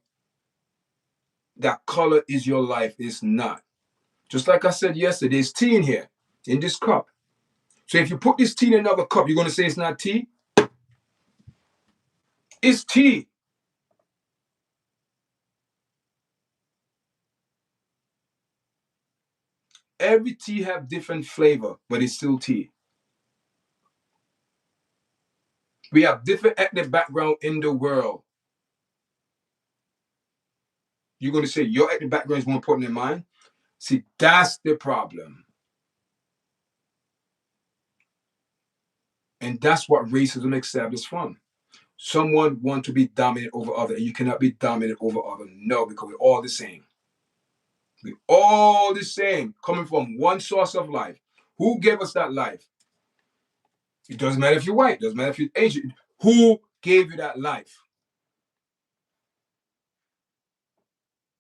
That color is your life. It's not. Just like I said yesterday, there's tea in here, in this cup. So if you put this tea in another cup, you're going to say it's not tea? It's tea. Every tea have different flavor, but it's still tea. We have different ethnic background in the world. You're going to say your ethnic background is more important than mine? See, that's the problem. And that's what racism established from. Someone want to be dominant over other, and you cannot be dominant over other. No, because we're all the same. We're all the same, coming from one source of life. Who gave us that life? It doesn't matter if you're white, it doesn't matter if you're Asian. Who gave you that life?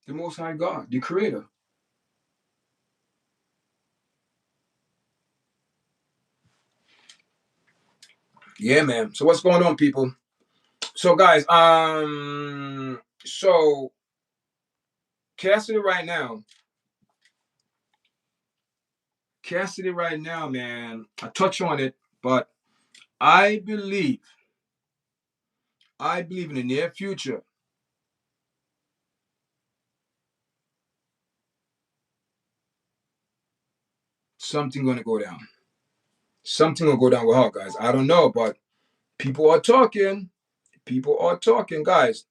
The Most High God, the Creator. Yeah, man. So what's going on, people? So guys, so Cassidy right now, man, I touch on it, but I believe in the near future, something gonna go down. Something will go down with her, guys. I don't know, but people are talking. People are talking, guys.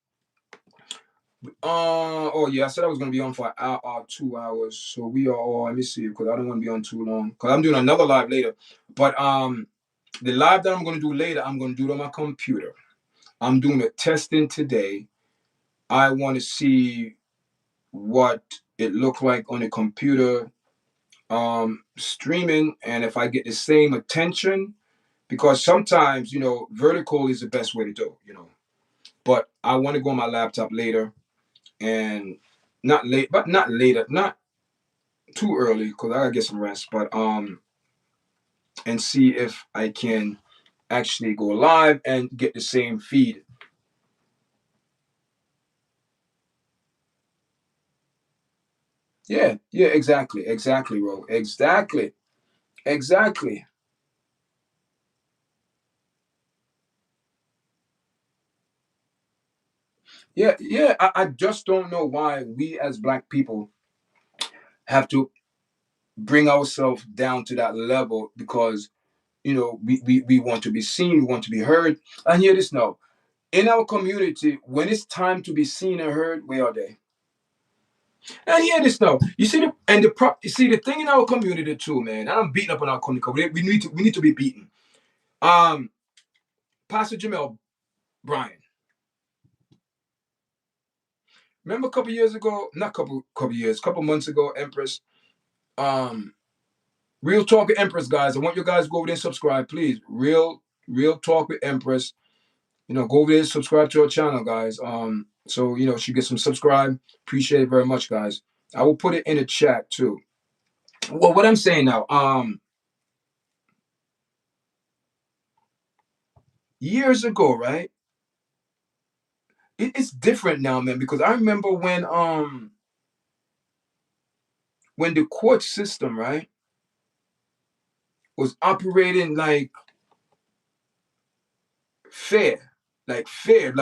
Oh yeah, I said I was gonna be on for an hour, 2 hours. So we are all. Let me see, because I don't want to be on too long. Because I'm doing another live later. But the live that I'm gonna do later, I'm gonna do it on my computer. I'm doing a testing today. I want to see what it looked like on the computer, streaming, and if I get the same attention. Because sometimes, vertical is the best way to do. But I want to go on my laptop later, and not late, but not later, not too early, because I gotta get some rest. But and see if I can actually go live and get the same feed. Yeah, yeah, exactly, Ro, exactly. Yeah, yeah. I just don't know why we as black people have to bring ourselves down to that level, because we want to be seen, we want to be heard. And hear this now. In our community, when it's time to be seen and heard, where are they? And hear this now. You see you see the thing in our community too, man. And I'm beating up on our community. We need to be beaten. Um, Pastor Jamel Bryan. Remember a couple years ago, not couple years, couple months ago, Empress. Um, Real Talk with Empress, guys. I want you guys to go over there and subscribe, please. Real Talk with Empress. Go over there and subscribe to our channel, guys. So she gets some subscribe. Appreciate it very much, guys. I will put it in the chat too. Well, what I'm saying now, years ago, right? It's different now, man, because I remember when the court system, right, was operating fair, fair,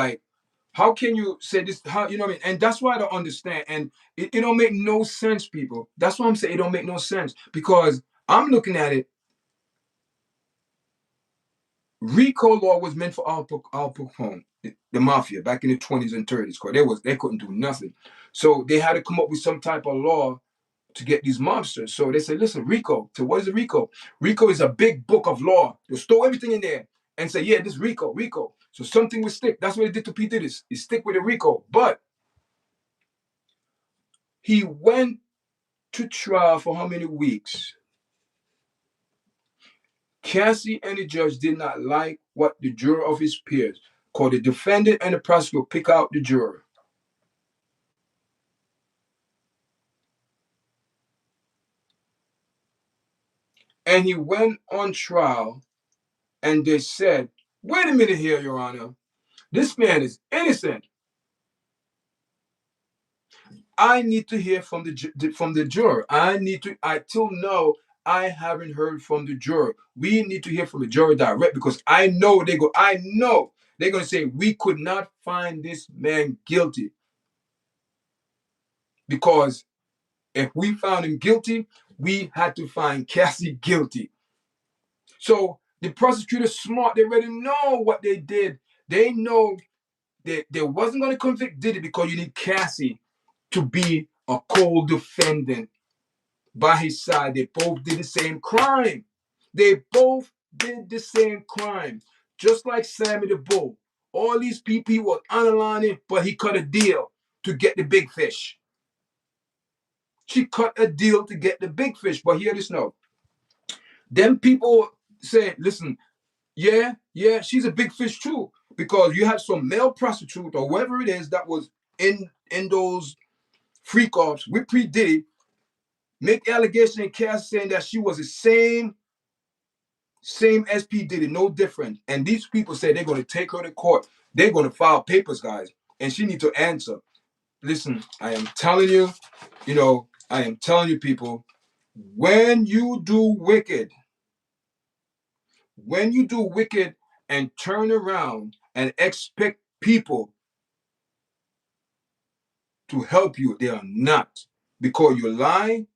how can you say this? How, you know what I mean? And that's why I don't understand. And it don't make no sense, people. That's why I'm saying it don't make no sense, because I'm looking at it. RICO law was meant for Al Capone, the mafia, back in the 20s and 30s. Cause they couldn't do nothing, so they had to come up with some type of law to get these mobsters. So they said, listen, RICO. So what is a RICO? RICO is a big book of law. They'll store everything in there and say, yeah, this RICO. So something will stick. That's what they did to P. Diddy. He stick with the RICO. But he went to trial for how many weeks? Cassie and the judge did not like what the juror of his peers, called the defendant and the prosecutor, pick out the juror. And he went on trial, and they said, wait a minute here, Your Honor. This man is innocent. I need to hear from the juror. I till now I haven't heard from the juror. We need to hear from the juror direct, because I know they're gonna say we could not find this man guilty, because if we found him guilty, we had to find Cassie guilty. So the prosecutor's smart. They already know what they did. They know that they wasn't going to convict Diddy, because you need Cassie to be a co-defendant by his side. They both did the same crime. They both did the same crime. Just like Sammy the Bull. All these people were underlining, but he cut a deal to get the big fish. She cut a deal to get the big fish. But hear this now. Them people say, listen, yeah, she's a big fish too. Because you have some male prostitute or whoever it is that was in those freak offs with P. Diddy, make allegation in Cass saying that she was the same as P. Diddy, no different. And these people say they're going to take her to court. They're going to file papers, guys. And she need to answer. Listen, I am telling you, I am telling you, people, when you do wicked, and turn around and expect people to help you, they are not. Because you lie,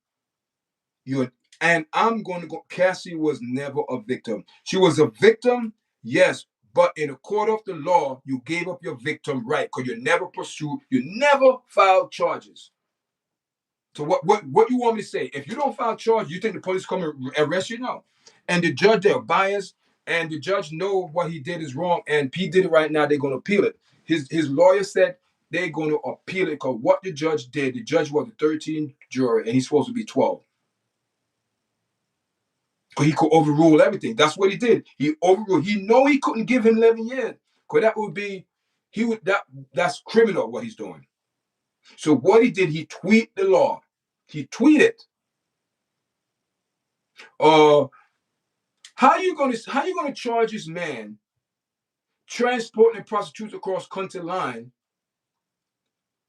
you're and I'm going to go. Cassie was never a victim. She was a victim, yes, But in the court of the law, you gave up your victim right because you never pursued, you never filed charges. So what you want me to say? If you don't file charges, you think the police come and arrest you? No. And the judge, they're biased, and the judge know what he did is wrong, and P did it right now, they're going to appeal it. His lawyer said they're going to appeal it because what the judge did, the judge was a 13 juror, and he's supposed to be 12. Because he could overrule everything. That's what he did. He overruled. He know he couldn't give him 11 years. Because that would be, that's criminal what he's doing. So what he did, he tweaked the law. He tweeted, how you gonna charge this man transporting prostitutes across country line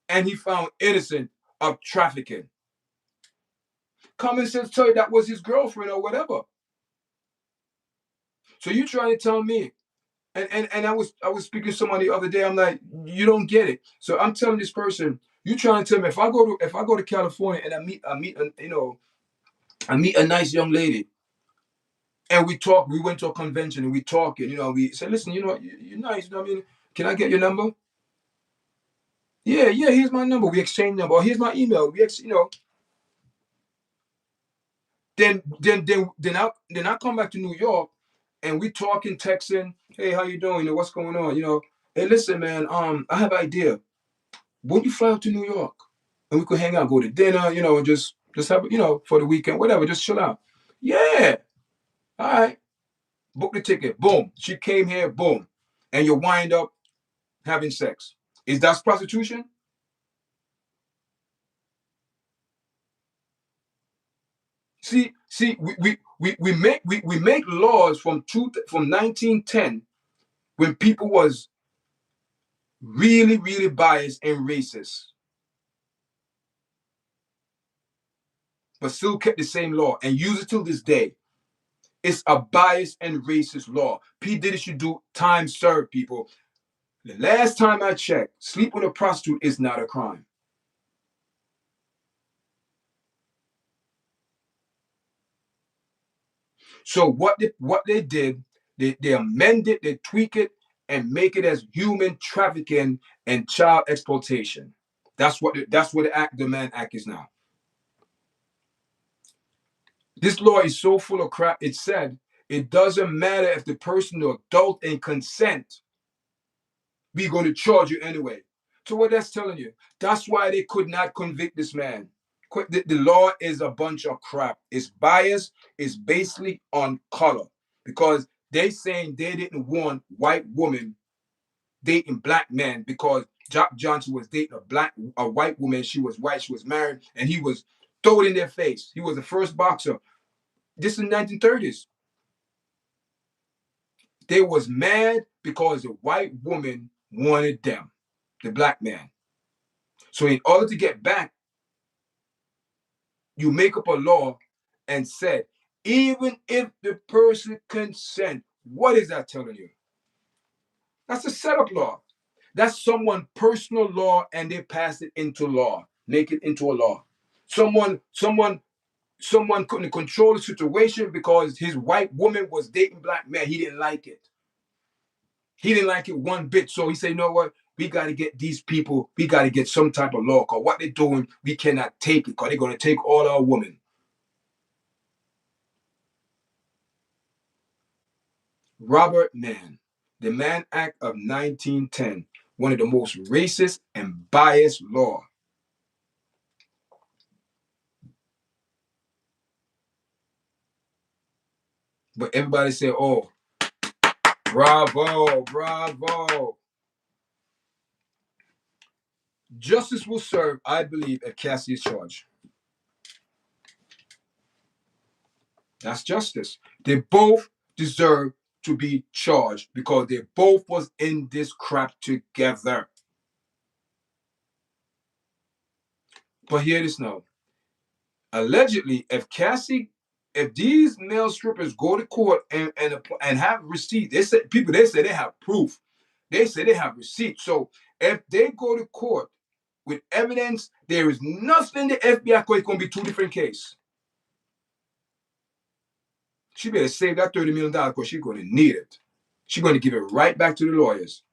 and he found innocent of trafficking? Common sense tell you that was his girlfriend or whatever. So you trying to tell me, and I was speaking to somebody the other day, I'm like, you don't get it. So I'm telling this person, you trying to tell me if I go to California and I meet a nice young lady and we went to a convention and we talking, we said, listen, you're nice, I mean, can I get your number? Yeah, here's my number. We exchange number. Or here's my email. Then I come back to New York and we talking, texting. Hey, how you doing? What's going on? Hey, listen, man. I have an idea. Won't you fly out to New York and we could hang out, go to dinner, and just have, for the weekend, whatever, just chill out. Yeah. All right. Book the ticket. Boom. She came here. Boom. And you wind up having sex. Is that prostitution? See, we make laws from 1910 when people was really, really biased and racist, but still kept the same law and use it till this day. It's a biased and racist law. P. Diddy should do time served, people. The last time I checked, sleep with a prostitute is not a crime. So what they did, they amended, they tweak it, and make it as human trafficking and child exploitation. That's what the Mann Act is now. This law is so full of crap. It said it doesn't matter if the person is adult and consent. We're going to charge you anyway. So what that's telling you, that's why they could not convict this man. The law is a bunch of crap. It's biased. It's basically on color because they saying they didn't want white women dating black men because Jock Johnson was dating a white woman. She was white. She was married, and he was throw it in their face. He was the first boxer. This is the 1930s. They was mad because the white woman wanted them, the black man. So in order to get back, you make up a law and said, even if the person consent, what is that telling you? That's a setup law. That's someone's personal law and they pass it into law, make it into a law. Someone couldn't control the situation because his white woman was dating black man. He didn't like it. He didn't like it one bit. So he said, you know what? We got to get these people, we got to get some type of law because what they're doing, we cannot take it because they're going to take all our women. Robert Mann, the Mann Act of 1910, one of the most racist and biased law. But everybody said, oh, bravo, bravo. Justice will serve, I believe, if Cassie is charged. That's justice. They both deserve to be charged because they both was in this crap together. But hear this now. Allegedly, if these male strippers go to court and have receipts, they say they have proof. They say they have receipts. So if they go to court with evidence, there is nothing the FBI court is going to be two different cases. She better save that $30 million because she's going to need it. She's going to give it right back to the lawyers.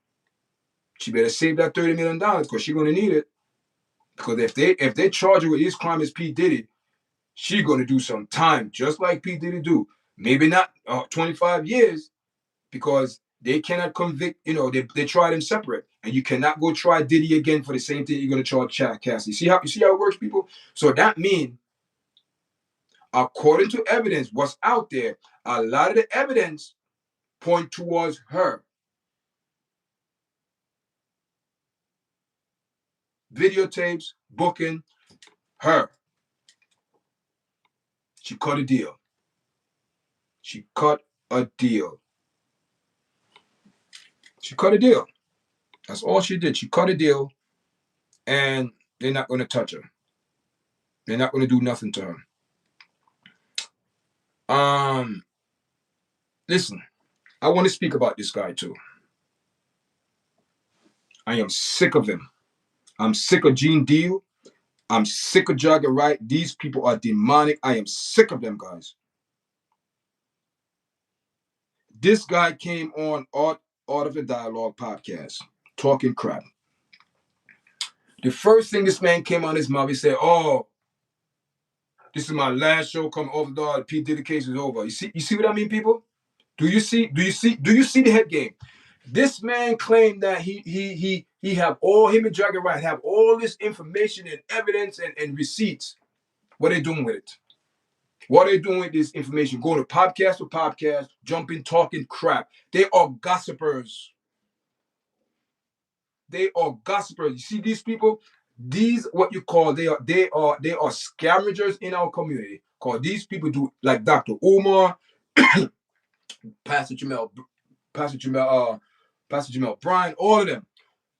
She better save that $30 million because she's going to need it. Because if they charge her with this crime as P. Diddy, she's going to do some time, just like P. Diddy do. Maybe not 25 years, because they cannot convict, they try them separate. And you cannot go try Diddy again for the same thing you're going to charge Cassie. You see how it works, people? So that means, according to evidence, what's out there, a lot of the evidence point towards her. Videotapes, booking, her. She cut a deal. She cut a deal. She cut a deal. That's all she did. She cut a deal, and they're not going to touch her. They're not going to do nothing to her. Listen, I want to speak about this guy too. I am sick of him. I'm sick of Gene Deal. I'm sick of Jagger Wright. These people are demonic. I am sick of them guys. This guy came on Art of the Dialogue podcast, talking crap. The first thing this man came on his mouth, he said, "Oh, this is my last show coming off the door. The P. Diddy case is over." You see what I mean, people? Do you see the head game? This man claimed that he have all, him and Jagger Wright have all this information and evidence and receipts. What are they doing with it? What are they doing with this information? Going to podcast to podcast, jumping, talking crap. They are gossipers. They are gossipers. You see these people? These what you call they are scavengers in our community. Cause these people do like Dr. Umar, Pastor Jamel, Pastor Jamel Bryan, all of them.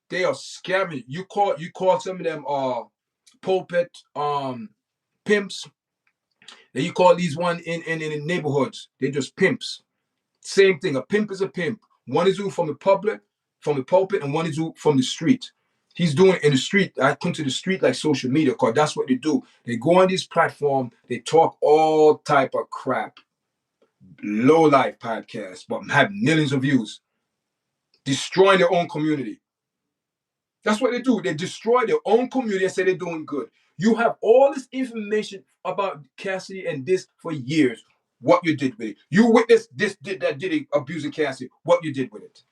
They are scamming. You call some of them pulpit pimps. Then you call these one in the neighborhoods. They just pimps. Same thing. A pimp is a pimp. One is from the pulpit, and one is from the street. He's doing it in the street. I come to the street like social media, because that's what they do. They go on this platform, they talk all type of crap. Low life podcasts, but have millions of views. Destroying their own community. That's what they do. They destroy their own community and say they're doing good. You have all this information about Cassie and this for years. What you did with it. You witnessed this, that Diddy abusing Cassie. What you did with it.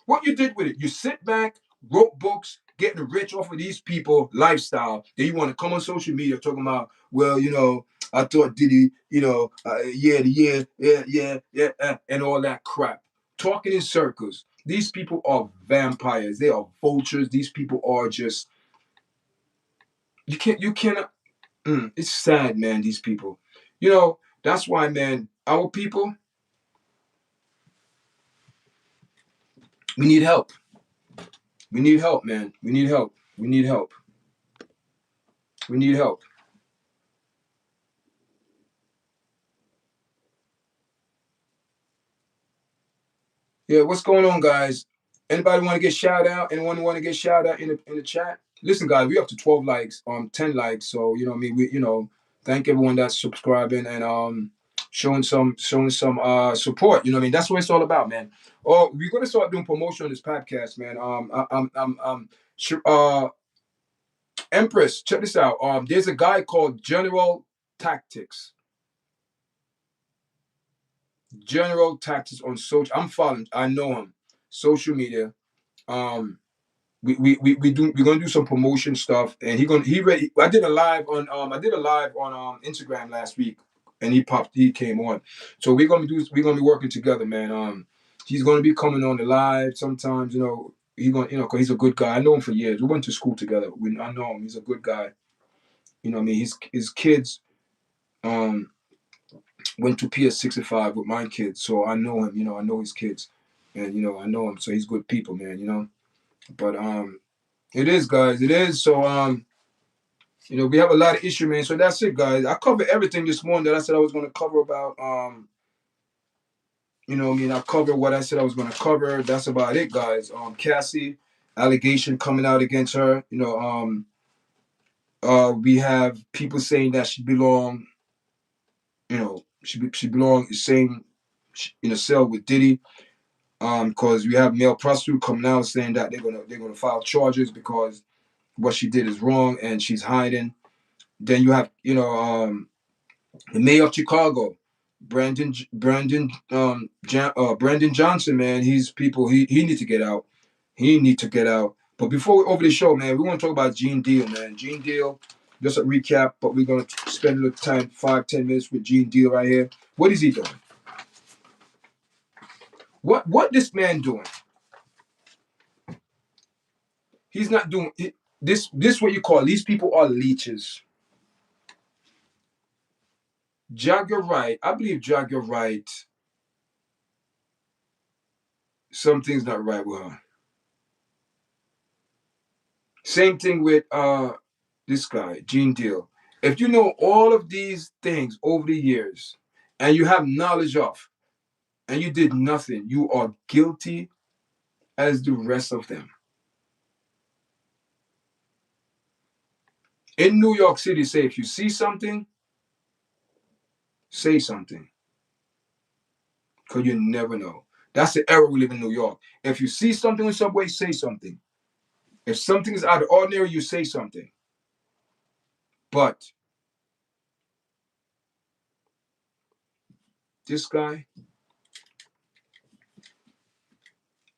What you did with it. You sit back, wrote books, getting rich off of these people lifestyle. Then you want to come on social media talking about, well, I thought Diddy, yeah, and all that crap. Talking in circles. These people are vampires. They are vultures. These people are just, you cannot, it's sad, man, these people. That's why, man, our people, we need help. We need help, man. We need help. We need help. We need help. Yeah, what's going on, guys? Anybody want to get shout out? Anyone want to get shout out in the chat? Listen, guys, we up to 12 likes, 10 likes. So I mean, we thank everyone that's subscribing and showing some support. I mean, that's what it's all about, man. Oh, we're gonna start doing promotion on this podcast, man. Empress, check this out. There's a guy called General Tactics. General Tactics on social. I'm following. I know him. Social media. We're gonna do some promotion stuff, and I did a live on Instagram last week, and he came on. So we're gonna be working together, man. He's gonna be coming on the live sometimes. Cause he's a good guy. I know him for years. We went to school together. I know him. He's a good guy. What I mean, his kids went to PS65 with my kids, so I know him. I know his kids, and I know him. So he's good people, man. But it is, guys. It is. So we have a lot of issue, man. So that's it, guys. I covered everything this morning that I said I was going to cover about. I covered what I said I was going to cover. That's about it, guys. Cassie, allegation coming out against her. We have people saying that she belong. She belong same in a cell with Diddy. because we have male prostitute coming out saying that they're gonna file charges because what she did is wrong and she's hiding. Then you have, the mayor of Chicago, Brandon Johnson, man. He's people. He need to get out. He need to get out. But before we over the show, man, we want to talk about Gene Deal, man. Gene Deal. Just a recap, but we're gonna spend a little time, 5-10 minutes with Gene Deal right here. What is he doing? What this man doing? He's not doing this. This what you call, these people are leeches. Jagger Wright, I believe Jagger Wright. Something's not right with her. Same thing with this guy, Gene Deal. If you know all of these things over the years and you have knowledge of and you did nothing, you are guilty as the rest of them. In New York City, say if you see something, say something. Because you never know. That's the era we live in New York. If you see something in subway, say something. If something is out of the ordinary, you say something. But this guy,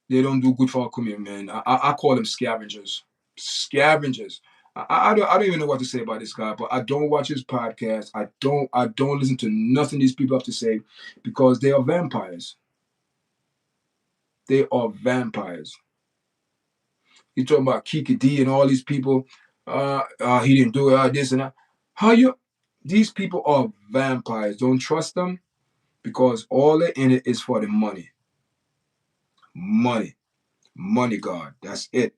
they don't do good for our community, man. I call them scavengers. Scavengers. I don't even know what to say about this guy, but I don't watch his podcast. I don't listen to nothing these people have to say because they are vampires. They are vampires. You talking about Kiki D and all these people. He didn't do it. This and that. How you? These people are vampires. Don't trust them because all they're in it is for the money. Money. Money, God. That's it.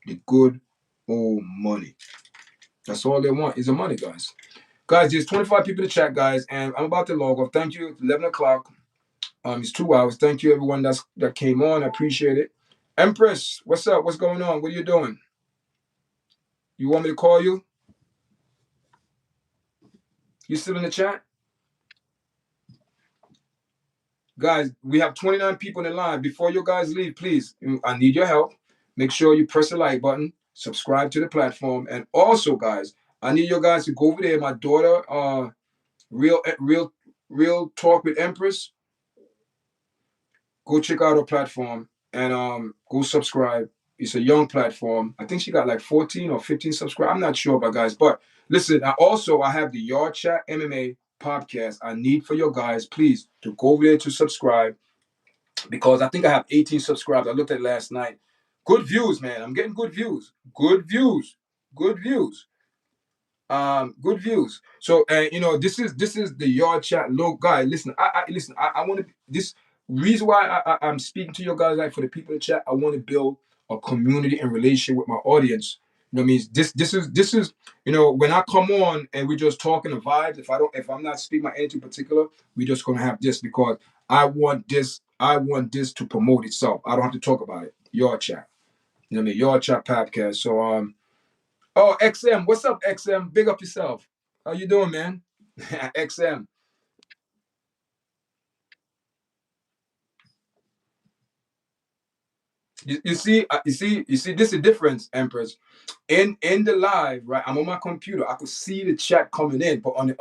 The good old money. That's all they want is the money, guys. Guys, there's 25 people in the chat, guys, and I'm about to log off. Thank you. It's 11 o'clock. It's 2 hours. Thank you, everyone that came on. I appreciate it. Empress, what's up? What's going on? What are you doing? You want me to call you? You still in the chat? Guys, we have 29 people in the line. Before you guys leave, please, I need your help. Make sure you press the like button, subscribe to the platform, and also, guys, I need you guys to go over there. My daughter, real talk with Empress. Go check out her platform and go subscribe. It's a young platform. I think she got like 14 or 15 subscribers. I'm not sure about guys, but listen. I have the YARDCHAT MMA podcast. I need for your guys, please, to go over there to subscribe because I think I have 18 subscribers. I looked at it last night. Good views, man. I'm getting good views. Good views. Good views. Good views. So this is the YARDCHAT low guy. Listen, I want to this reason why I'm speaking to you guys, like for the people in the chat. I want to build a community and relationship with my audience. You know what I mean? This is when I come on and we're just talking the vibes. If I'm not speaking my energy in particular, we're just gonna have this because I want this to promote itself. I don't have to talk about it. YARDCHAT. You know what I mean? YARDCHAT podcast. So oh, XM, what's up, XM? Big up yourself. How you doing, man? XM. You see. This is the difference, Empress. In the live, right? I'm on my computer. I could see the chat coming in, but on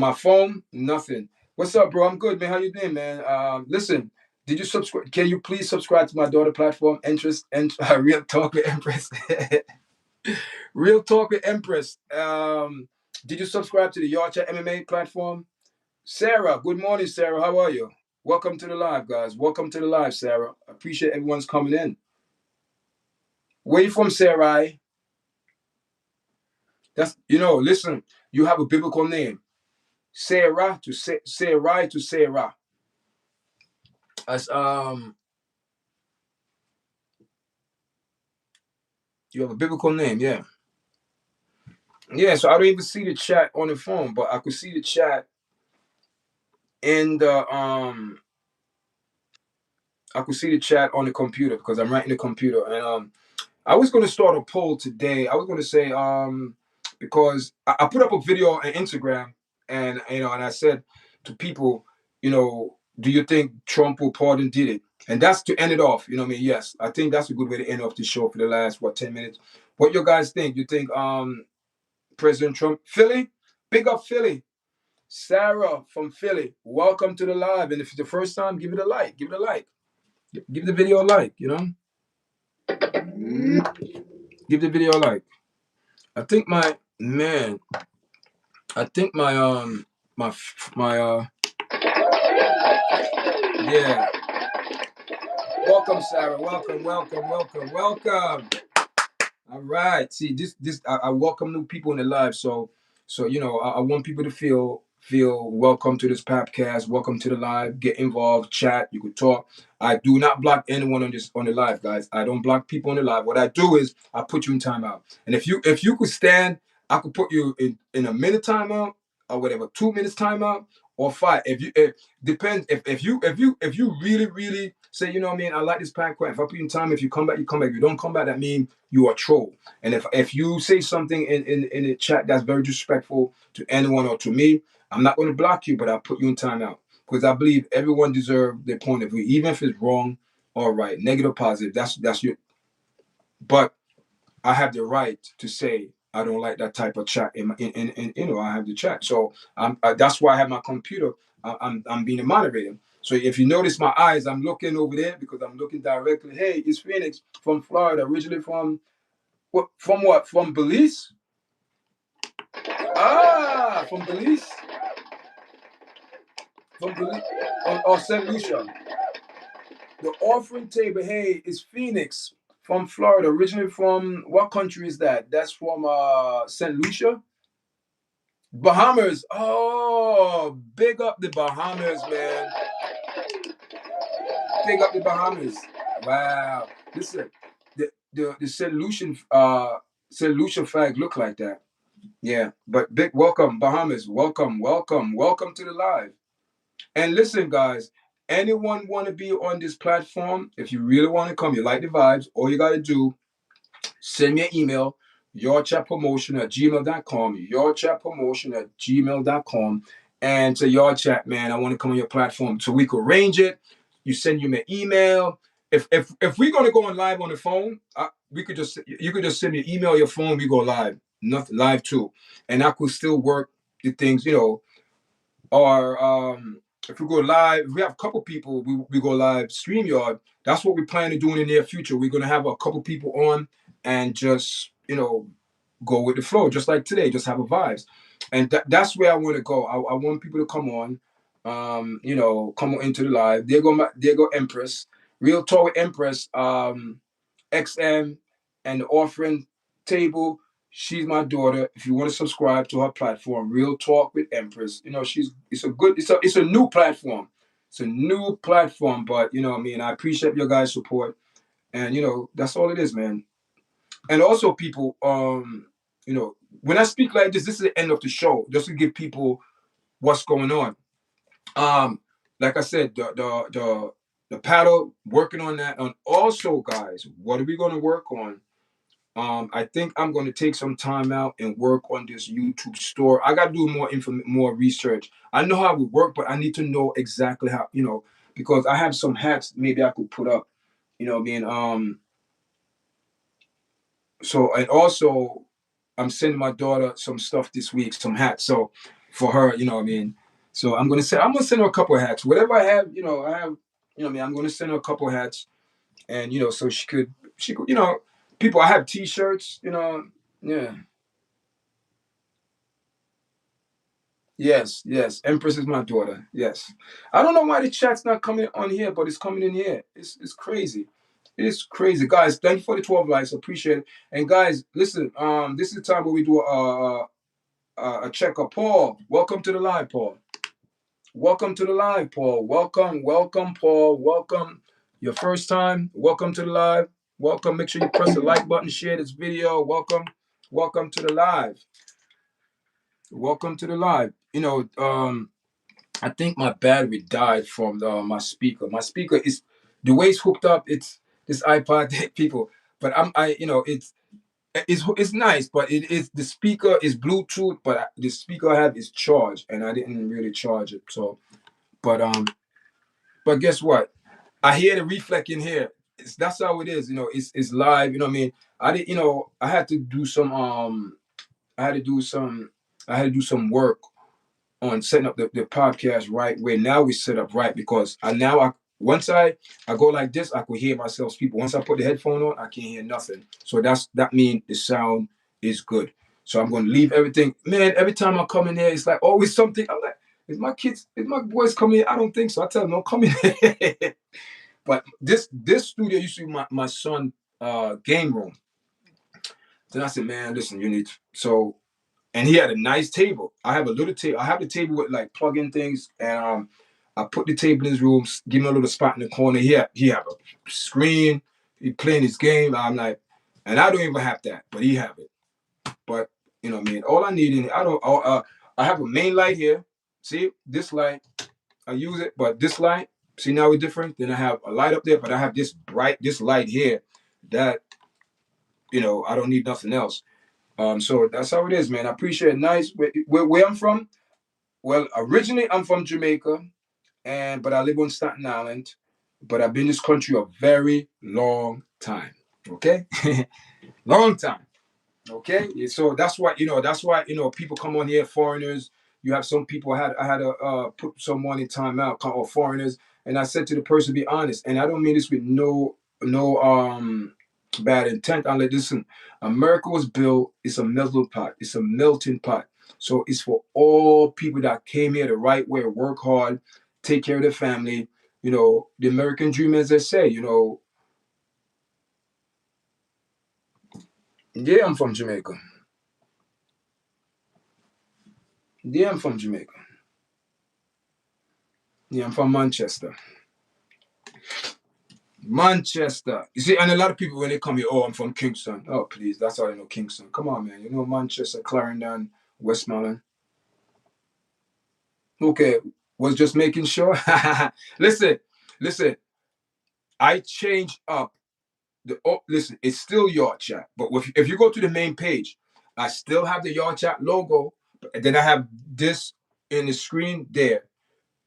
my phone, nothing. What's up, bro? I'm good, man. How you doing, man? Listen. Did you subscribe? Can you please subscribe to my daughter platform? Real talk with Empress. Real talk with Empress. Did you subscribe to the YARDCHAT MMA platform? Sarah, good morning, Sarah. How are you? Welcome to the live, guys. Welcome to the live, Sarah. I appreciate everyone's coming in. Where you from, Sarah? Listen, you have a biblical name. Sarah to Sarai to Sarah. As you have a biblical name, yeah. Yeah, so I don't even see the chat on the phone, but I could see the chat in the I could see the chat on the computer because I'm right in the computer. And I was going to start a poll today. I was going to say because I put up a video on Instagram and and I said to people, Do you think Trump will pardon Diddy? And that's to end it off. You know what I mean? Yes, I think that's a good way to end off the show for the last 10 minutes. What you guys think? You think President Trump, Philly, big up Philly, Sarah from Philly, welcome to the live. And if it's the first time, give it a like. Give it a like. Give the video a like. You know, give the video a like. I think my man. I think my my yeah. Welcome, Sarah. Welcome, welcome, welcome, welcome. All right. See, this I welcome new people in the live. So you know, I want people to feel welcome to this podcast. Welcome to the live. Get involved, chat. You could talk. I do not block anyone on the live, guys. I don't block people on the live. What I do is I put you in timeout. And if you could stand, I could put you in a minute timeout or whatever, 2 minutes timeout or five. If you depends if you really say, you know what I mean, I like this podcast. If I put you in time, if you come back, you come back. If you don't come back, that means you are troll. And if you say something in the chat that's very disrespectful to anyone or to me, I'm not going to block you, but I'll put you in timeout because I believe everyone deserves their point of view, even if it's wrong or right, negative, positive. That's your. But I have the right to say I don't like that type of chat. In you know, I have the chat. So that's why I have my computer. I'm being a moderator. So if you notice my eyes, I'm looking over there because I'm looking directly. Hey, it's Phoenix from Florida, originally from what? From what? From Belize? Ah, from Belize. From Belize or St. Lucia. The offering table. Hey, it's Phoenix from Florida, originally from what country is that? That's from St. Lucia. Bahamas. Oh, big up the Bahamas, man. Big up the Bahamas. Wow. Listen, the St. Lucia flag look like that. Yeah. But big welcome, Bahamas. Welcome, welcome, welcome to the live. And listen, guys, anyone want to be on this platform? If you really want to come, you like the vibes, all you gotta do, send me an email, yardchatpromotion@gmail.com, yardchatpromotion@gmail.com, and to YARDCHAT, man, I want to come on your platform so we could arrange it. You send you an email. If we're gonna go on live on the phone, we could just you could just send me an email, your phone, we go live, nothing live too, and I could still work the things, you know, or if we go live, if we have a couple people, we go live StreamYard. That's what we plan to do in the near future. We're gonna have a couple people on and just, you know, go with the flow, just like today, just have a vibes. And that's where I want to go. I want people to come on, you know, come on into the live. There go Empress. Real Talk with Empress. XM and the offering table. She's my daughter. If you want to subscribe to her platform, Real Talk with Empress, you know, it's a new platform. It's a new platform, but you know what I mean, I appreciate your guys' support. And you know, that's all it is, man. And also people, you know, when I speak like this is the end of the show, just to give people what's going on. Like I said, the paddle, working on that. And also, guys, what are we gonna work on? I think I'm going to take some time out and work on this YouTube store. I got to do more research. I know how it work, but I need to know exactly how, you know, because I have some hats maybe I could put up, you know what I mean? So, and also I'm sending my daughter some stuff this week, some hats. So for her, you know what I mean? So I'm going to send her a couple of hats. Whatever I have, you know, you know what I mean? I'm going to send her a couple of hats and, you know, so she could, you know, people, I have t-shirts, you know, yeah. Yes, yes. Empress is my daughter. Yes. I don't know why the chat's not coming on here, but it's coming in here. It's crazy. It's crazy. Guys, thank you for the 12 likes. Appreciate it. And guys, listen, this is the time where we do a checkup. Paul, welcome to the live, Paul. Welcome to the live, Paul. Welcome, welcome, Paul. Welcome. Your first time. Welcome to the live. Welcome. Make sure you press the like button, share this video. Welcome. Welcome to the live. Welcome to the live. You know, I think my battery died from my speaker. My speaker is the way it's hooked up. It's this iPod people, but you know, it's nice, but it is the speaker is Bluetooth, but the speaker I have is charged, and I didn't really charge it. So, but But guess what? I hear the reflect in here. That's how it is. You know, it's live. You know what I mean? I did. You know, I had to do some. I had to do some. I had to do some work on setting up the podcast right where now we set up right because I once I go like this, I could hear myself speak. But once I put the headphone on, I can't hear nothing. So that means the sound is good. So I'm gonna leave everything. Man, every time I come in here, it's like always something. I'm like, is my boys coming in? I don't think so. I tell them, no, come in. But this studio used to be my son game room. Then I said, man, listen, you need so and he had a nice table. I have a little table. I have the table with like plug-in things, and I put the table in his room, give him a little spot in the corner. He have a screen. He playing his game. I'm like, and I don't even have that, but he have it. But you know what I mean. All I need in it, I don't. I have a main light here. See this light, I use it, but this light, see now it's different. Then I have a light up there, but I have this light here that I don't need nothing else. So that's how it is, man. I appreciate it. Nice. Where I'm from? Well, originally I'm from Jamaica, but I live on Staten Island. But I've been in this country a very long time. Okay, long time. Okay, so that's why people come on here, foreigners. You have some people. I had to put someone in timeout or foreigners, and I said to the person, be honest, and I don't mean this with no bad intent. I'm like, listen, America was built. It's a melting pot. It's a melting pot. So it's for all people that came here the right way, work hard, take care of their family. The American dream, as they say. Yeah, I'm from Jamaica. Yeah, I'm from Jamaica. Yeah, I'm from Manchester. Manchester. You see, and a lot of people when they come here, oh, I'm from Kingston. Oh, please, that's all I know, Kingston. Come on, man. Manchester, Clarendon, Westmoreland. Okay, was just making sure. listen, listen. I changed up listen, it's still Yard Chat, but if you go to the main page, I still have the Yard Chat logo, but then I have this in the screen there.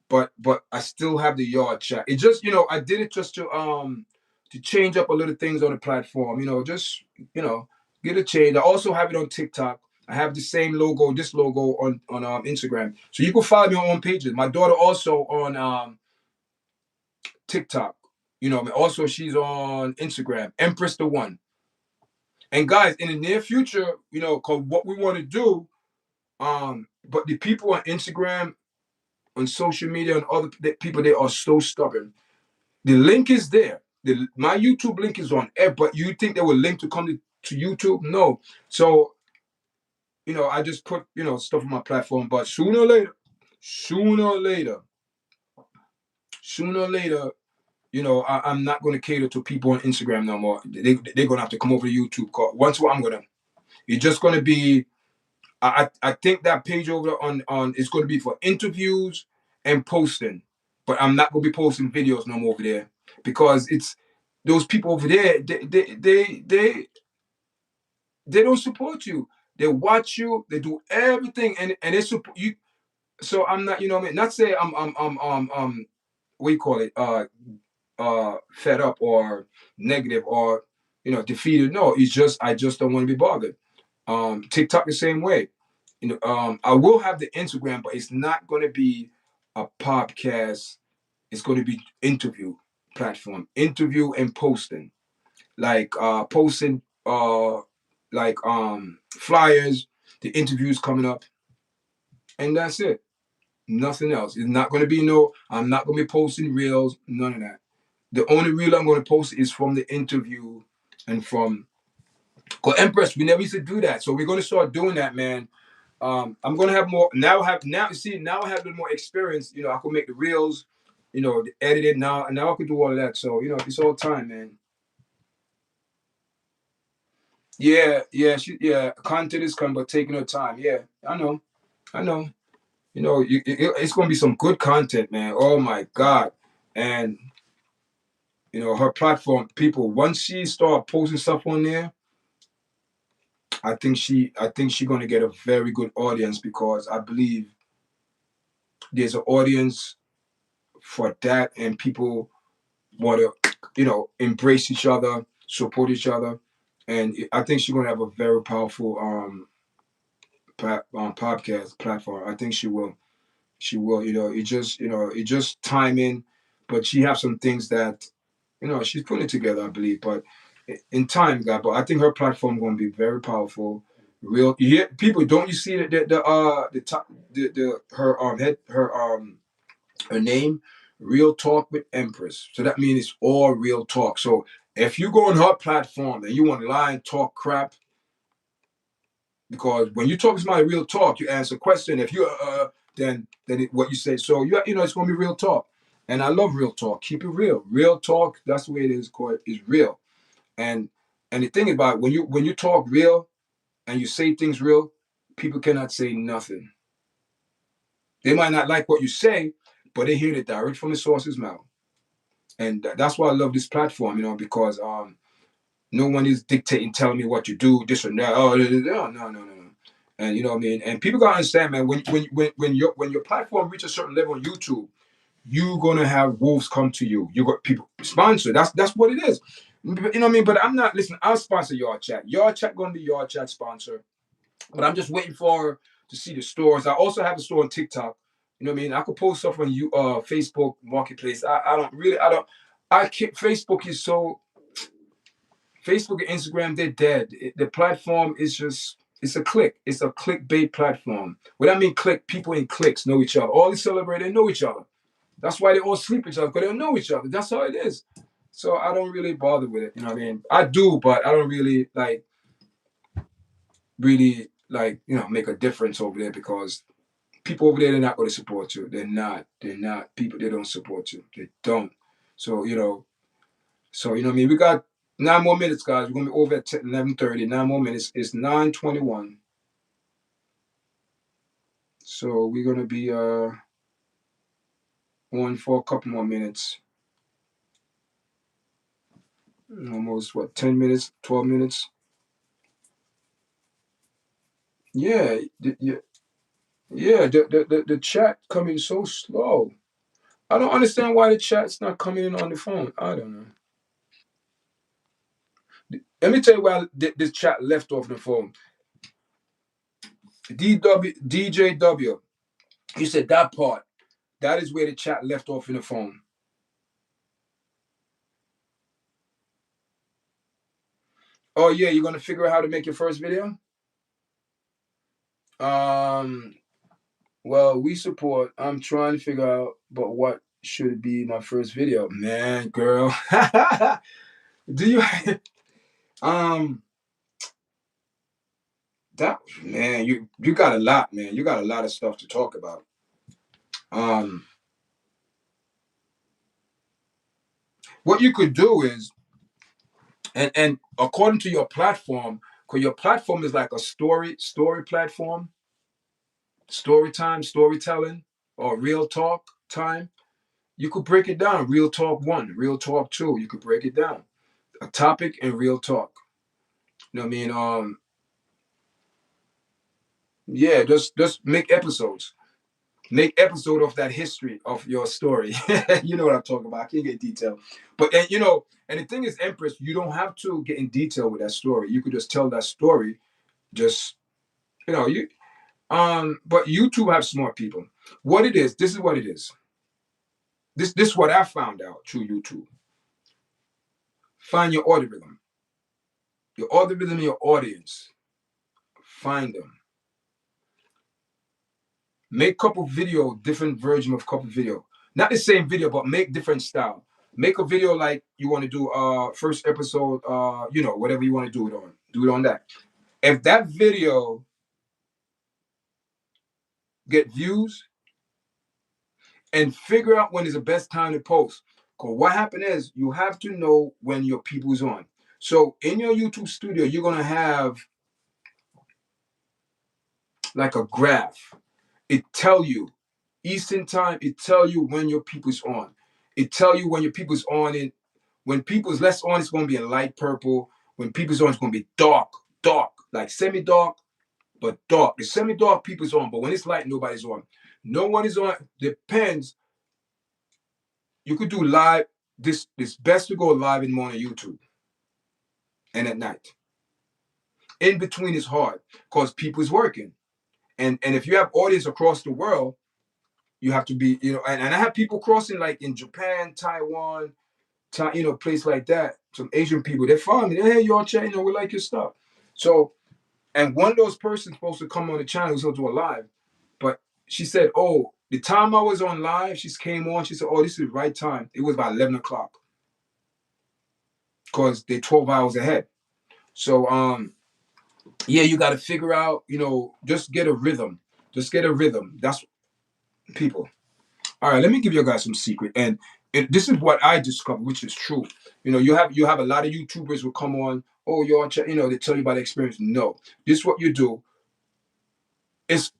But I still have the Yard Chat. It just I did it just to change up a little things on the platform. Just get a change. I also have it on TikTok. I have the same logo, this logo on Instagram. So you can follow me on pages. My daughter also on TikTok. Also she's on Instagram. Empress the One. And guys, in the near future, cause what we want to do, but the people on Instagram, on social media, and other people, they are so stubborn. The link is there. My YouTube link is on air, but you think they will link to come to YouTube? No. So, I just put, stuff on my platform, but sooner or later, sooner or later, I'm not going to cater to people on Instagram no more. They're going to have to come over to YouTube. Once what I'm going to, it's just going to be, I think that page over on is going to be for interviews and posting, but I'm not going to be posting videos no more over there because it's those people over there. They don't support you. They watch you. They do everything, and they support you. So I'm not, what I mean, not say I'm what you call it, fed up or negative or defeated. No, it's just I just don't want to be bothered. TikTok the same way. I will have the Instagram, but it's not going to be a podcast. It's going to be interview platform, interview and posting, like posting like flyers, the interviews coming up, and that's it. Nothing else. It's not going to be I'm not going to be posting reels. None of that. The only reel I'm going to post is from the interview and from. Cause Empress, we never used to do that, so we're going to start doing that, man. I'm gonna have more now. Now I have a little more experience. I can make the reels, edit it now, and now I can do all of that. So it's all time, man. Yeah, yeah, content is coming, but taking her time. Yeah, I know. It's gonna be some good content, man. Oh my god, and her platform, people. Once she start posting stuff on there, I think she's gonna get a very good audience because I believe there's an audience for that, and people want to, embrace each other, support each other, and I think she's gonna have a very powerful podcast platform. I think she will. She will. It just timing, but she have some things that she's putting it together, I believe. But in time, God, but I think her platform going to be very powerful. Real, you hear people? Don't you see the top the her head her name? Real Talk with Empress. So that means it's all real talk. So if you go on her platform and you want to lie and talk crap, because when you talk to somebody real talk, you answer a question. If you then what you say. So it's going to be real talk, and I love real talk. Keep it real. Real talk. That's the way it is. Called is real. And and the thing about when you talk real and you say things real, people cannot say nothing. They might not like what you say, but they hear it direct from the source's mouth. And that's why I love this platform, because no one is dictating, telling me what to do, this or that. Oh, no. And you know what I mean. And people gotta understand, man. When your platform reaches a certain level on YouTube, you're gonna have wolves come to you. You got people sponsor. That's what it is. You know what I mean? But I'm not listen. I'll sponsor YARDCHAT. YARDCHAT gonna be YARDCHAT sponsor. But I'm just waiting for her to see the stores. I also have a store on TikTok. You know what I mean? I could post stuff on Facebook Marketplace. I can't. Facebook and Instagram, they're dead. The platform is just, it's a click. It's a clickbait platform. What I mean click, people in clicks know each other. All the celebrities know each other. That's why they all sleep with each other, because they don't know each other. That's how it is. So I don't really bother with it. You know what I mean? I do, but I don't really make a difference over there, because people over there, they're not going to support you. They're not. They're not. People, they don't support you. They don't. So, what I mean? We got 9 more minutes, guys. We're going to be over at 11:30. 9 more minutes. It's 9:21. So we're going to be on for a couple more minutes. Almost, 10 minutes, 12 minutes? Yeah. Yeah. The chat coming so slow. I don't understand why the chat's not coming in on the phone. I don't know. Let me tell you why this chat left off the phone. DJW, you said that part. That is where the chat left off in the phone. Oh yeah, you're gonna figure out how to make your first video? Um, well, we support. I'm trying to figure out, but what should be my first video? Man, girl. Do you um that man, you got a lot, man. You got a lot of stuff to talk about. Um what you could do is, and according to your platform, because your platform is like a story platform, story time, storytelling, or real talk time. You could break it down. Real talk one, real talk two. You could break it down. A topic and real talk. You know what I mean? Yeah, just make episodes. Make episode of that history of your story. You know what I'm talking about. I can't get detail, but and the thing is, Empress, you don't have to get in detail with that story. You could just tell that story. Just you. But YouTube have smart people. What it is, this is what it is. This is what I found out through YouTube. Find your algorithm, your audience. Find them. Make couple video, different version of couple video. Not the same video, but make different style. Make a video like you want to do first episode, whatever you want to do it on. Do it on that. If that video get views, and figure out when is the best time to post. Because what happened is you have to know when your people's on. So in your YouTube studio, you're gonna have like a graph. It tell you Eastern time. It tell you when your people's on. It tell you when your people's on. And when people's less on, it's gonna be a light purple. When people's on, it's gonna be dark, like semi-dark, but dark. The semi-dark people's on, but when it's light, nobody's on. No one is on. Depends You could do live. This best to go live in the morning YouTube and at night. In between is hard because people's working. And if you have audience across the world, you have to be, and I have people crossing like in Japan, Taiwan, place like that. Some Asian people, they follow me. Hey, y'all chat, we like your stuff. So, and one of those persons supposed to come on the channel, was going to do a live, but she said, oh, the time I was on live, she came on, she said, oh, this is the right time. It was about 11 o'clock because they're 12 hours ahead. So, yeah, you got to figure out, just get a rhythm. Just get a rhythm. That's people. All right, let me give you guys some secret. And this is what I discovered, which is true. You have a lot of YouTubers who come on, oh, they tell you about the experience. No, this is what you do. It's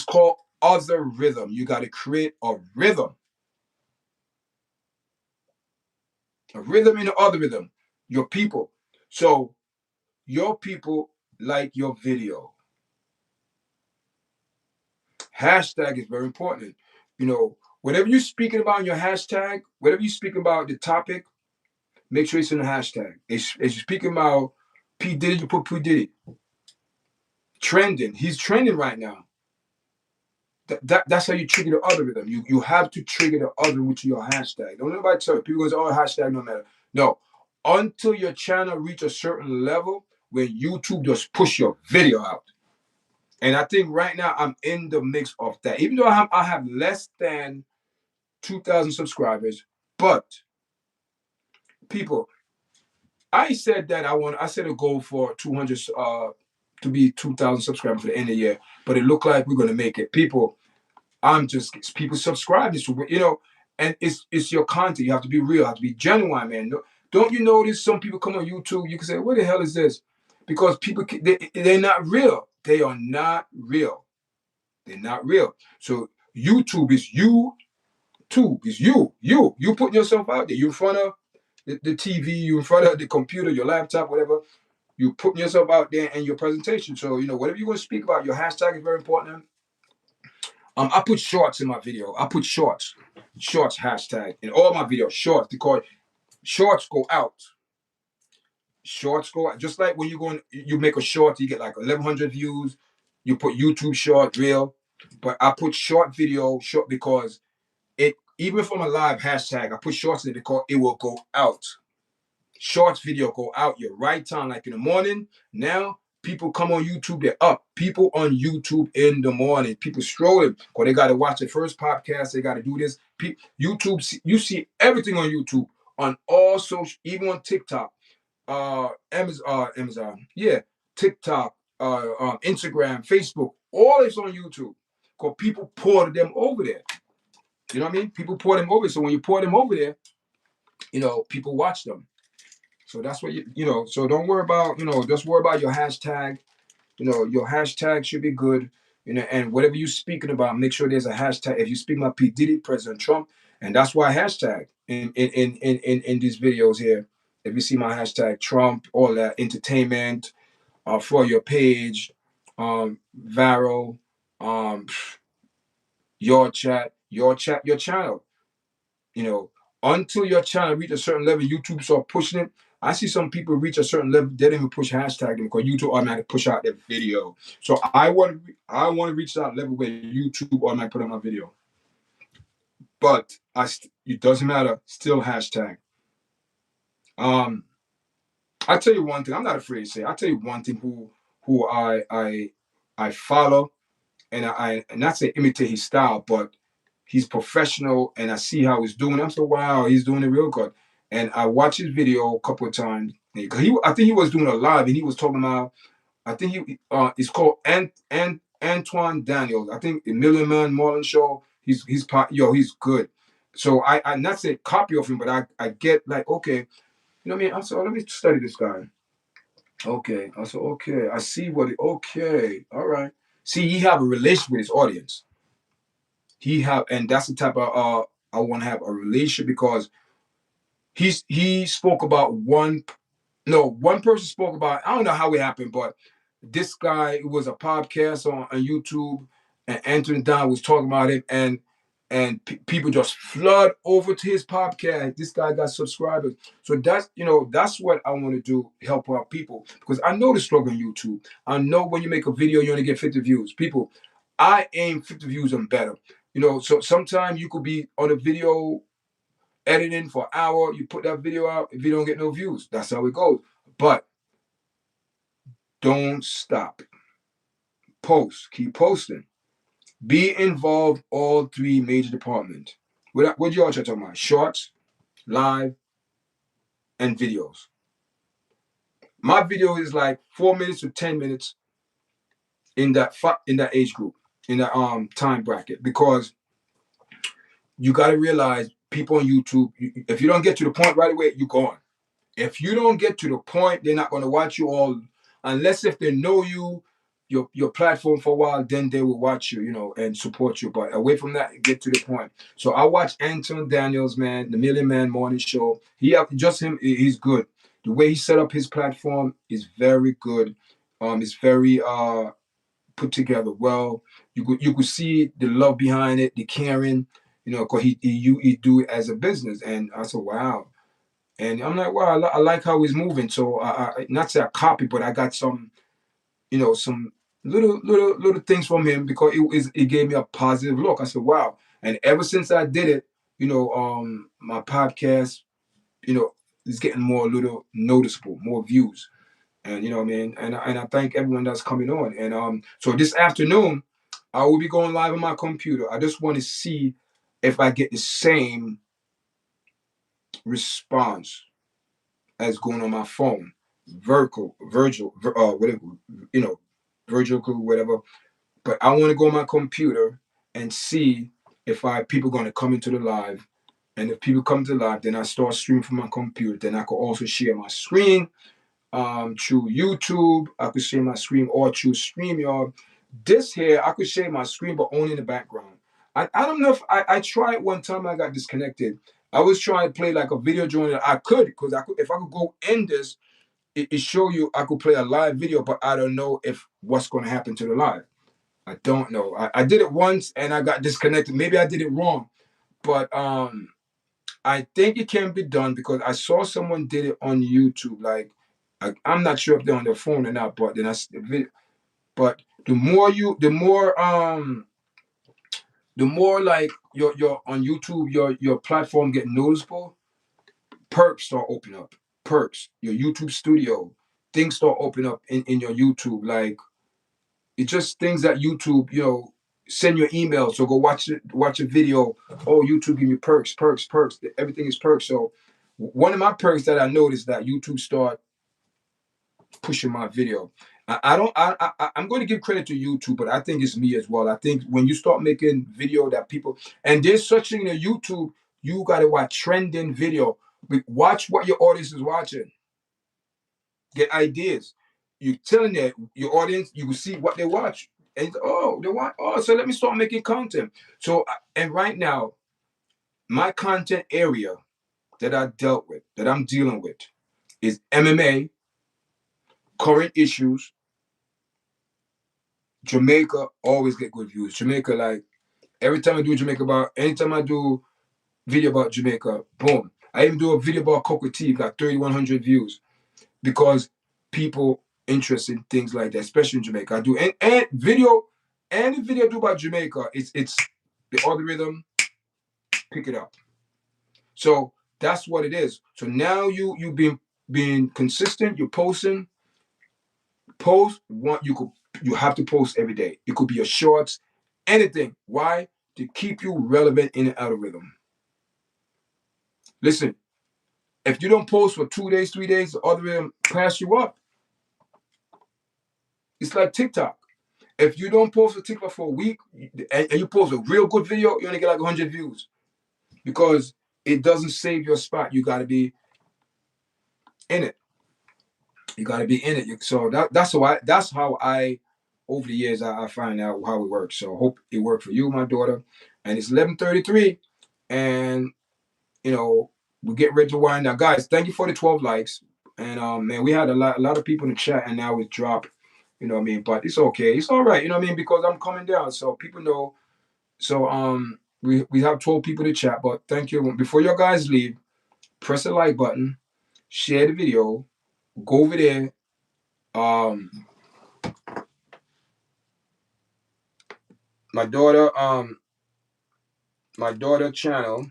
called other rhythm. You got to create a rhythm. A rhythm and the other rhythm. Your people. So your people like your video. Hashtag is very important. Whatever you're speaking about in your hashtag, whatever you're speaking about the topic, make sure it's in the hashtag. If you're speaking about P. Diddy, you put P. Diddy. Trending. He's trending right now. That's how you trigger the algorithm. You have to trigger the algorithm with your hashtag. Don't let nobody tell you. People go, oh, hashtag no matter. No. Until your channel reach a certain level when YouTube just push your video out. And I think right now I'm in the mix of that. Even though I have less than 2,000 subscribers, but people, I said that I set a goal for 200 to be 2,000 subscribers for the end of the year, but it looked like we're gonna make it. People subscribe this, and it's your content. You have to be real, you have to be genuine, man. Don't you notice some people come on YouTube, you can say, what the hell is this? Because people, they're not real. They are not real. They're not real. So YouTube is you, too. Is you. You putting yourself out there. You in front of the TV, you in front of the computer, your laptop, whatever. You putting yourself out there in your presentation. So, whatever you're going to speak about, your hashtag is very important. I put shorts in my video. I put shorts hashtag in all my videos. Shorts, because shorts go out. Shorts go out. Just like when you make a short, you get like 1,100 views. You put YouTube short, reel. But I put short video, short because even from a live hashtag, I put shorts in it because it will go out. Shorts video go out your right time, like in the morning. Now people come on YouTube, they're up. People on YouTube in the morning, people strolling because they got to watch the first podcast. They got to do this. YouTube, you see everything on YouTube, on all social, even on TikTok, Amazon, yeah, TikTok, Instagram, Facebook, all is on YouTube because people pour them over there. You know what I mean? People pour them over. So when you pour them over there, people watch them. So that's what so don't worry about, just worry about your hashtag. Your hashtag should be good. And whatever you're speaking about, make sure there's a hashtag. If you speak about P. Diddy, President Trump, and that's why hashtag in these videos here. If you see my hashtag Trump, all that entertainment, for your page, viral, YARDCHAT, your channel. Until your channel reach a certain level, YouTube start pushing it. I see some people reach a certain level, they don't even push hashtag because YouTube automatically push out their video. So I want to reach that level where YouTube automatically put out my video. But it doesn't matter, still hashtag. I tell you one thing, I'm not afraid to say. I tell you one thing who I follow, and I not say imitate his style, but he's professional, and I see how he's doing. I'm so wow, he's doing it real good. And I watched his video a couple of times. I think he was doing a live, and he was talking about. I think it's called Antoine Daniels. I think the Million Man Marlon Show. He's good. So I not say copy of him, but I get like, okay, you know what I mean. I said, let me study this guy. Okay, I said, okay, I see okay, all right. See, he have a relationship with his audience. And that's the type of I want to have a relationship because he spoke about one person spoke about, I don't know how it happened, but this guy, it was a podcast on YouTube, and Anthony Don was talking about him, and and people just flood over to his podcast. This guy got subscribers. So that's, that's what I want to do, help out people, because I know the struggle on YouTube. I know when you make a video you only get 50 views. People, I aim 50 views and better. So sometimes you could be on a video editing for an hour, you put that video out, if you don't get no views, that's how it goes. But don't stop. Post, keep posting. Be involved all three major departments. What y'all talking about? Shorts, live, and videos. My video is like 4 minutes to 10 minutes in that age group, in that time bracket, because you got to realize people on YouTube, if you don't get to the point right away, you're gone. If you don't get to the point, they're not going to watch you all, unless if they know your platform for a while, then they will watch you, and support you. But away from that, get to the point. So I watch Anton Daniels, man, the Million Man Morning Show. Just him, he's good. The way he set up his platform is very good. It's very put together well. You could see the love behind it, the caring, because he do it as a business. And I said, wow. And I'm like, wow, I like how he's moving. So I not say I copy, but I got some, some little things from him, because it gave me a positive look. I said, wow. And ever since I did it, my podcast, is getting more little noticeable, more views. And what I mean? And I thank everyone that's coming on. And so this afternoon, I will be going live on my computer. I just want to see if I get the same response as going on my phone, whatever, Virgil, whatever. But I want to go on my computer and see if people going to come into the live, and if people come to the live, then I start streaming from my computer. Then I could also share my screen through YouTube. I could share my screen, or through StreamYard. This here, I could share my screen, but only in the background. I don't know if I tried one time. I got disconnected. I was trying to play like a video joint. I could, because if I could go in this, it show you I could play a live video, but I don't know if what's going to happen to the live. I don't know. I did it once and I got disconnected. Maybe I did it wrong, but I think it can be done, because I saw someone did it on YouTube. Like I'm not sure if they're on their phone or not, but then but the more like your on YouTube, your platform get noticeable, perks start opening up. Perks, your YouTube studio, things start opening up in your YouTube. Like it's just things that YouTube, send your email. So go watch a video. Oh, YouTube give you perks. Everything is perks. So one of my perks that I noticed, that YouTube start pushing my video. I'm going to give credit to YouTube, but I think it's me as well. I think when you start making video that people, and there's such thing in YouTube, you got to watch trending video. Watch what your audience is watching. Get ideas. You're telling your audience, you will see what they watch. And they watch. Oh, so let me start making content. So, and right now, my content area that I'm dealing with, is MMA, current issues. Jamaica always get good views. Jamaica, like every time I do anytime I do video about Jamaica, boom. I even do a video about Cocoa Tea, got 3,100 views, because people interested in things like that, especially in Jamaica. I do and video, any video I do about Jamaica, it's the algorithm pick it up. So that's what it is. So now you've been being consistent. You're posting. You have to post every day. It could be your shorts, anything. Why? To keep you relevant in the algorithm. Listen, if you don't post for 2 days, 3 days, the algorithm pass you up. It's like TikTok. If you don't post a TikTok for a week and you post a real good video, you only get like 100 views, because it doesn't save your spot. You got to be in it. You got to be in it. So that's how I over the years I find out how it works. So hope it worked for you, my daughter. And it's 11:33, and we get ready to wind down. Guys, thank you for the 12 likes. And man, we had a lot of people in the chat, and now it's dropped. You know what I mean? But it's okay. It's all right. You know what I mean? Because I'm coming down, so people know. So We have 12 people to chat, but thank you. Before you guys leave, press the like button, share the video, go over there. My daughter channel.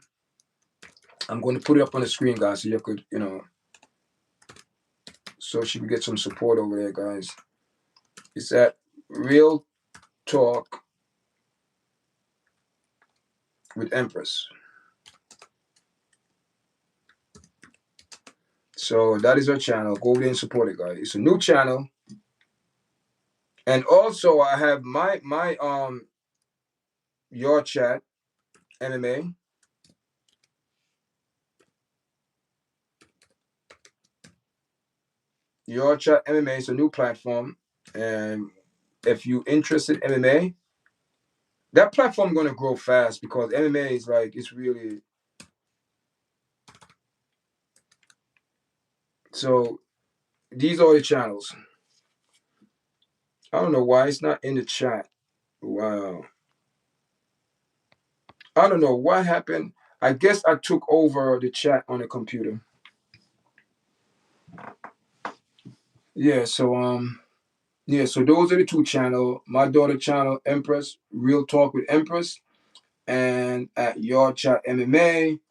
I'm going to put it up on the screen, guys, so you could, so she can get some support over there, guys. It's at Real Talk with Empress. So that is her channel. Go over there and support it, guys. It's a new channel. And also I have my YARDCHAT MMA. YARDCHAT MMA is a new platform. And if you're interested in MMA, that platform is going to grow fast because MMA is like, it's really. So these are the channels. I don't know why it's not in the chat. Wow. I don't know what happened. I guess I took over the chat on the computer. Yeah, so those are the two channels. My daughter channel, Empress, Real Talk with Empress, and at YARDCHAT MMA.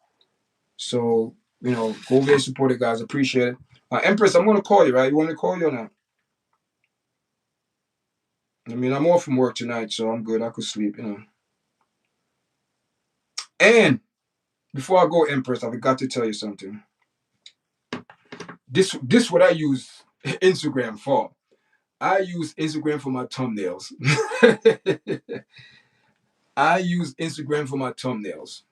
So, go over there and support it, guys. Appreciate it. Empress, I'm gonna call you, right? You want me to call you or not? I mean, I'm off from work tonight, so I'm good. I could sleep, And before I go, Empress, I forgot to tell you something. This what I use Instagram for. I use Instagram for my thumbnails. I use Instagram for my thumbnails.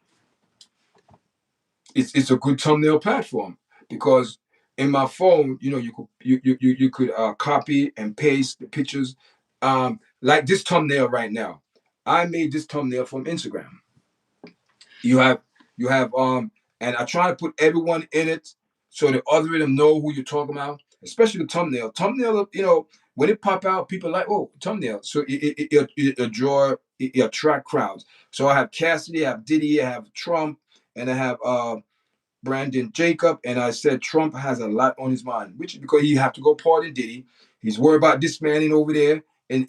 It's a good thumbnail platform because in my phone, you could copy and paste the pictures. Like this thumbnail right now. I made this thumbnail from Instagram. You have and I try to put everyone in it so the algorithm know who you're talking about, especially the thumbnail. Thumbnail, when it pop out, people are like, oh, thumbnail. So it attract crowds. So I have Cassidy, I have Diddy, I have Trump, and I have Brandon Jacob, and I said Trump has a lot on his mind, which is because he have to go pardon Diddy. He's worried about this man in over there in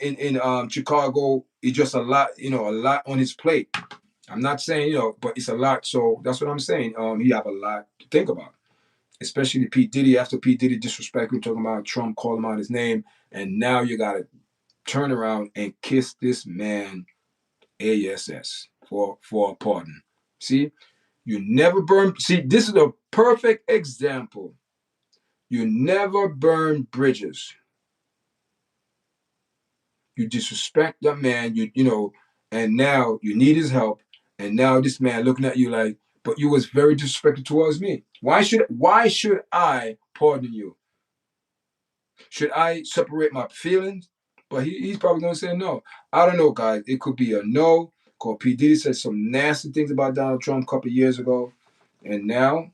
Chicago. It's just a lot, a lot on his plate. I'm not saying, but it's a lot. So that's what I'm saying. He have a lot to think about, especially Pete Diddy. After Pete Diddy disrespectful talking about Trump, call him out his name, and now you got to turn around and kiss this man ass for a pardon. See, you never burn. See, this is a perfect example. You never burn bridges. You disrespect that man. And now you need his help. And now this man looking at you like, but you was very disrespectful towards me. Why should I pardon you? Should I separate my feelings? But he's probably gonna say no. I don't know, guys. It could be a no. Because P. Diddy said some nasty things about Donald Trump a couple of years ago. And now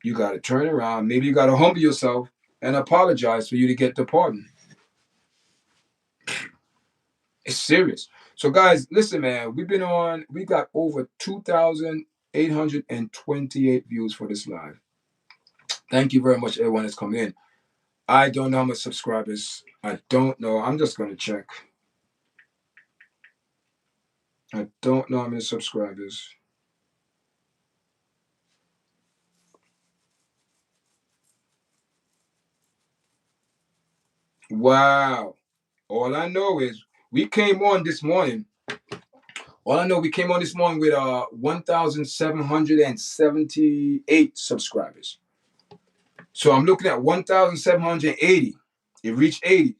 you gotta turn around. Maybe you gotta humble yourself and apologize for you to get the pardon. It's serious. So guys, listen, man, we got over 2,828 views for this live. Thank you very much, everyone that's coming in. I don't know how much subscribers. I don't know. I'm just gonna check. I don't know how many subscribers. Wow. All I know is we came on this morning. All I know, we came on this morning with 1,778 subscribers. So I'm looking at 1,780. It reached 80.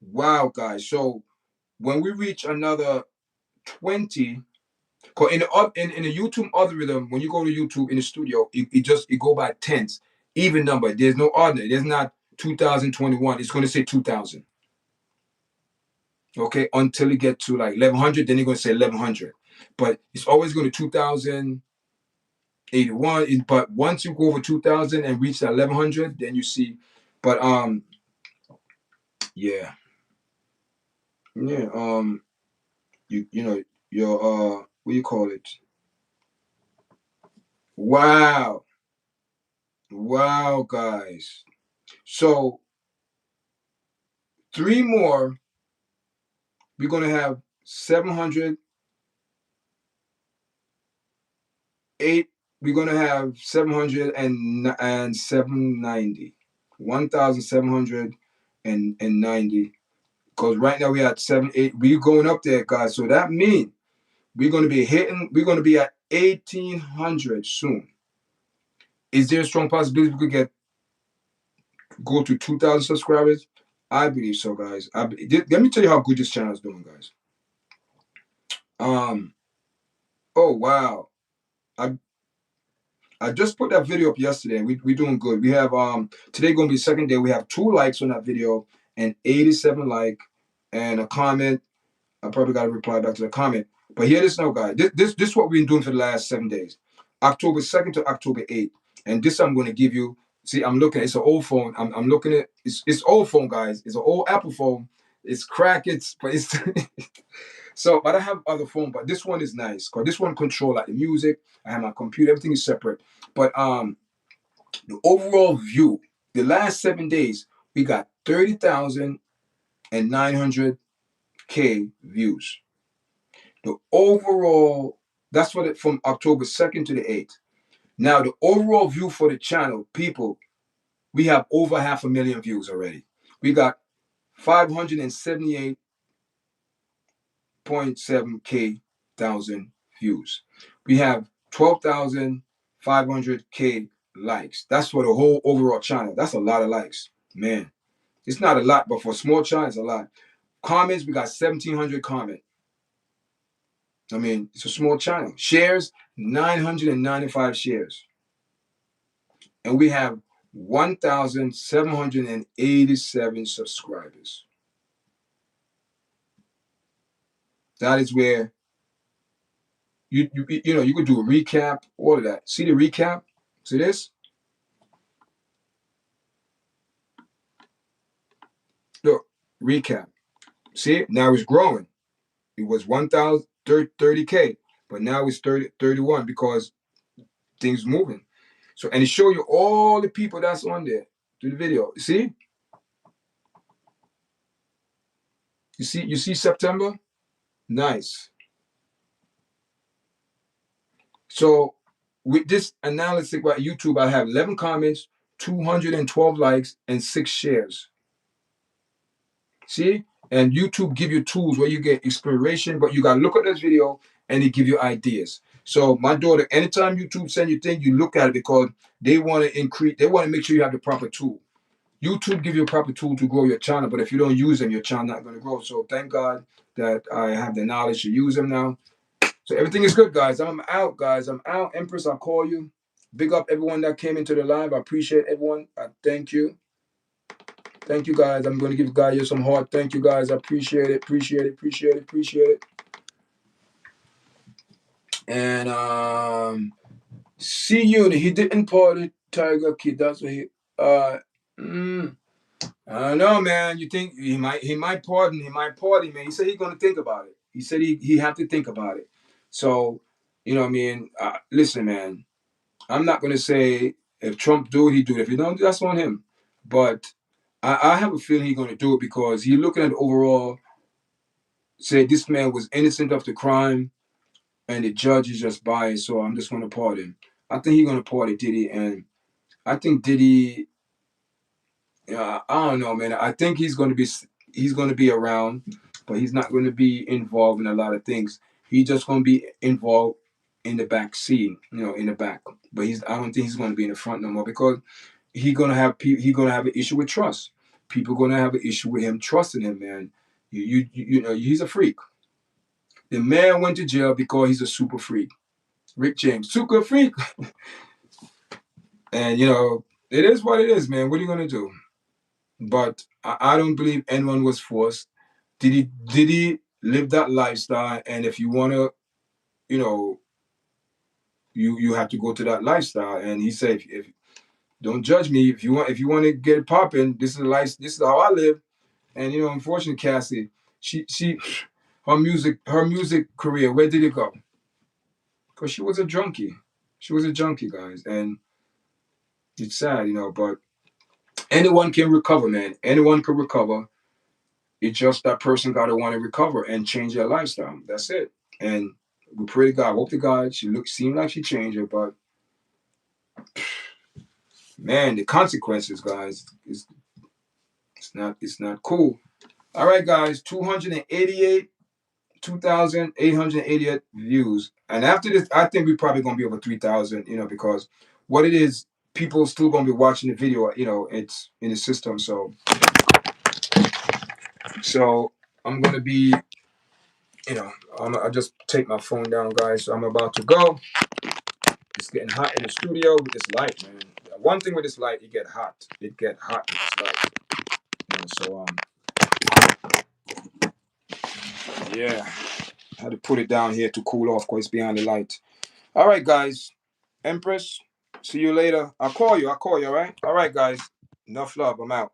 Wow, guys. So when we reach another 20, cause in the YouTube algorithm, when you go to YouTube in the studio, it go by tens, even number. There's no ordinary. There's not 2021. It's going to say 2000. Okay, until it get to like 1100, then you're going to say 1100. But it's always going to 2081. But once you go over 2000 and reach that 1100, then you see. But yeah. Yeah. You know, what do you call it? Wow. Wow, guys. So 3 more, we're gonna have 708. We're gonna have 790, 1,790. Because right now we at 7, 8. We're going up there, guys. So that means we're gonna be hitting. We're gonna be at 1,800 soon. Is there a strong possibility we could go to 2,000 subscribers? I believe so, guys. Let me tell you how good this channel is doing, guys. Oh wow. I I just put that video up yesterday. We doing good. We have today gonna be the second day. We have 2 likes on that video and 87 and a comment. I probably gotta reply back to the comment. But hear this now, guys. This is what we've been doing for the last 7 days. October 2nd to October 8th. And this I'm gonna give you. See, I'm looking, it's an old phone. I'm looking at it's old phone, guys. It's an old Apple phone. It's cracked, but it's so, but I have other phone, but this one is nice because this one control like the music. I have my computer, everything is separate. But the overall view, the last 7 days, we got 30,900K views. The overall, that's what it from October 2nd to the 8th. Now the overall view for the channel, people, we have over 500,000 views already. We got 578.7K thousand views. We have 12,500K likes. That's for the whole overall channel. That's a lot of likes, man. It's not a lot, but for a small channel, it's a lot. Comments, we got 1,700 comments. I mean, it's a small channel. Shares, 995 shares. And we have 1,787 subscribers. That is where you could do a recap, all of that. See the recap? See this? Look, recap. See, now it's growing. It was 1,030K, but now it's 31 because things moving. So, and it show you all the people that's on there through the video. See? You see September? Nice. So with this analysis by YouTube, I have 11 comments, 212 likes, and 6 shares. See? And YouTube give you tools where you get inspiration, but you gotta look at this video and it give you ideas. So my daughter, anytime YouTube send you thing, you look at it because they want to increase, they want to make sure you have the proper tool. YouTube give you a proper tool to grow your channel, but if you don't use them, your channel not going to grow. So thank God that I have the knowledge to use them now. So everything is good, guys. I'm out, guys. I'm out. Empress, I'll call you. Big up everyone that came into the live. I appreciate everyone. I thank you. Thank you, guys. I'm going to give guys some heart. Thank you, guys. I appreciate it. Appreciate it. Appreciate it. Appreciate it. And see you. He didn't party, Tiger Kid. That's what he. I don't know, man. You think he might pardon, man. He said he's gonna think about it. He said he have to think about it. So, you know what I mean? Listen, man, I'm not gonna say if Trump do it, he do it. If he don't, that's on him. But I have a feeling he's gonna do it because he's looking at the overall, say this man was innocent of the crime and the judge is just biased, so I'm just gonna pardon. I think he's gonna pardon Diddy, and I think Diddy, I don't know, man. I think he's going to be around, but he's not going to be involved in a lot of things. He's just going to be involved in the back scene, in the back. But I don't think he's going to be in the front no more because he's going to have an issue with trust. People going to have an issue with him trusting him, man. He's a freak. The man went to jail because he's a super freak. Rick James, super freak. And it is what it is, man. What are you going to do? But I don't believe anyone was forced. Did he live that lifestyle? And if you want to, you have to go to that lifestyle. And he said, if don't judge me. If you want to get it popping, this is the life. This is how I live. And unfortunately, Cassie, she her music career, where did it go? Because she was a junkie. She was a junkie, guys, and it's sad, but anyone can recover, man. Anyone can recover. It's just that person gotta want to recover and change their lifestyle. That's it. And we pray to God. Hope to God seemed like she changed it, but man, the consequences, guys, it's not cool. All right, guys, 2,888 views. And after this, I think we're probably gonna be over 3,000, because what it is, people still gonna be watching the video, it's in the system. So I'm gonna be, I just take my phone down, guys. So I'm about to go. It's getting hot in the studio with this light, man. One thing with this light, it get hot. It get hot with this light. So yeah, I had to put it down here to cool off because it's behind the light. All right, guys. Empress, see you later. I'll call you. All right? All right, guys. Enough love. I'm out.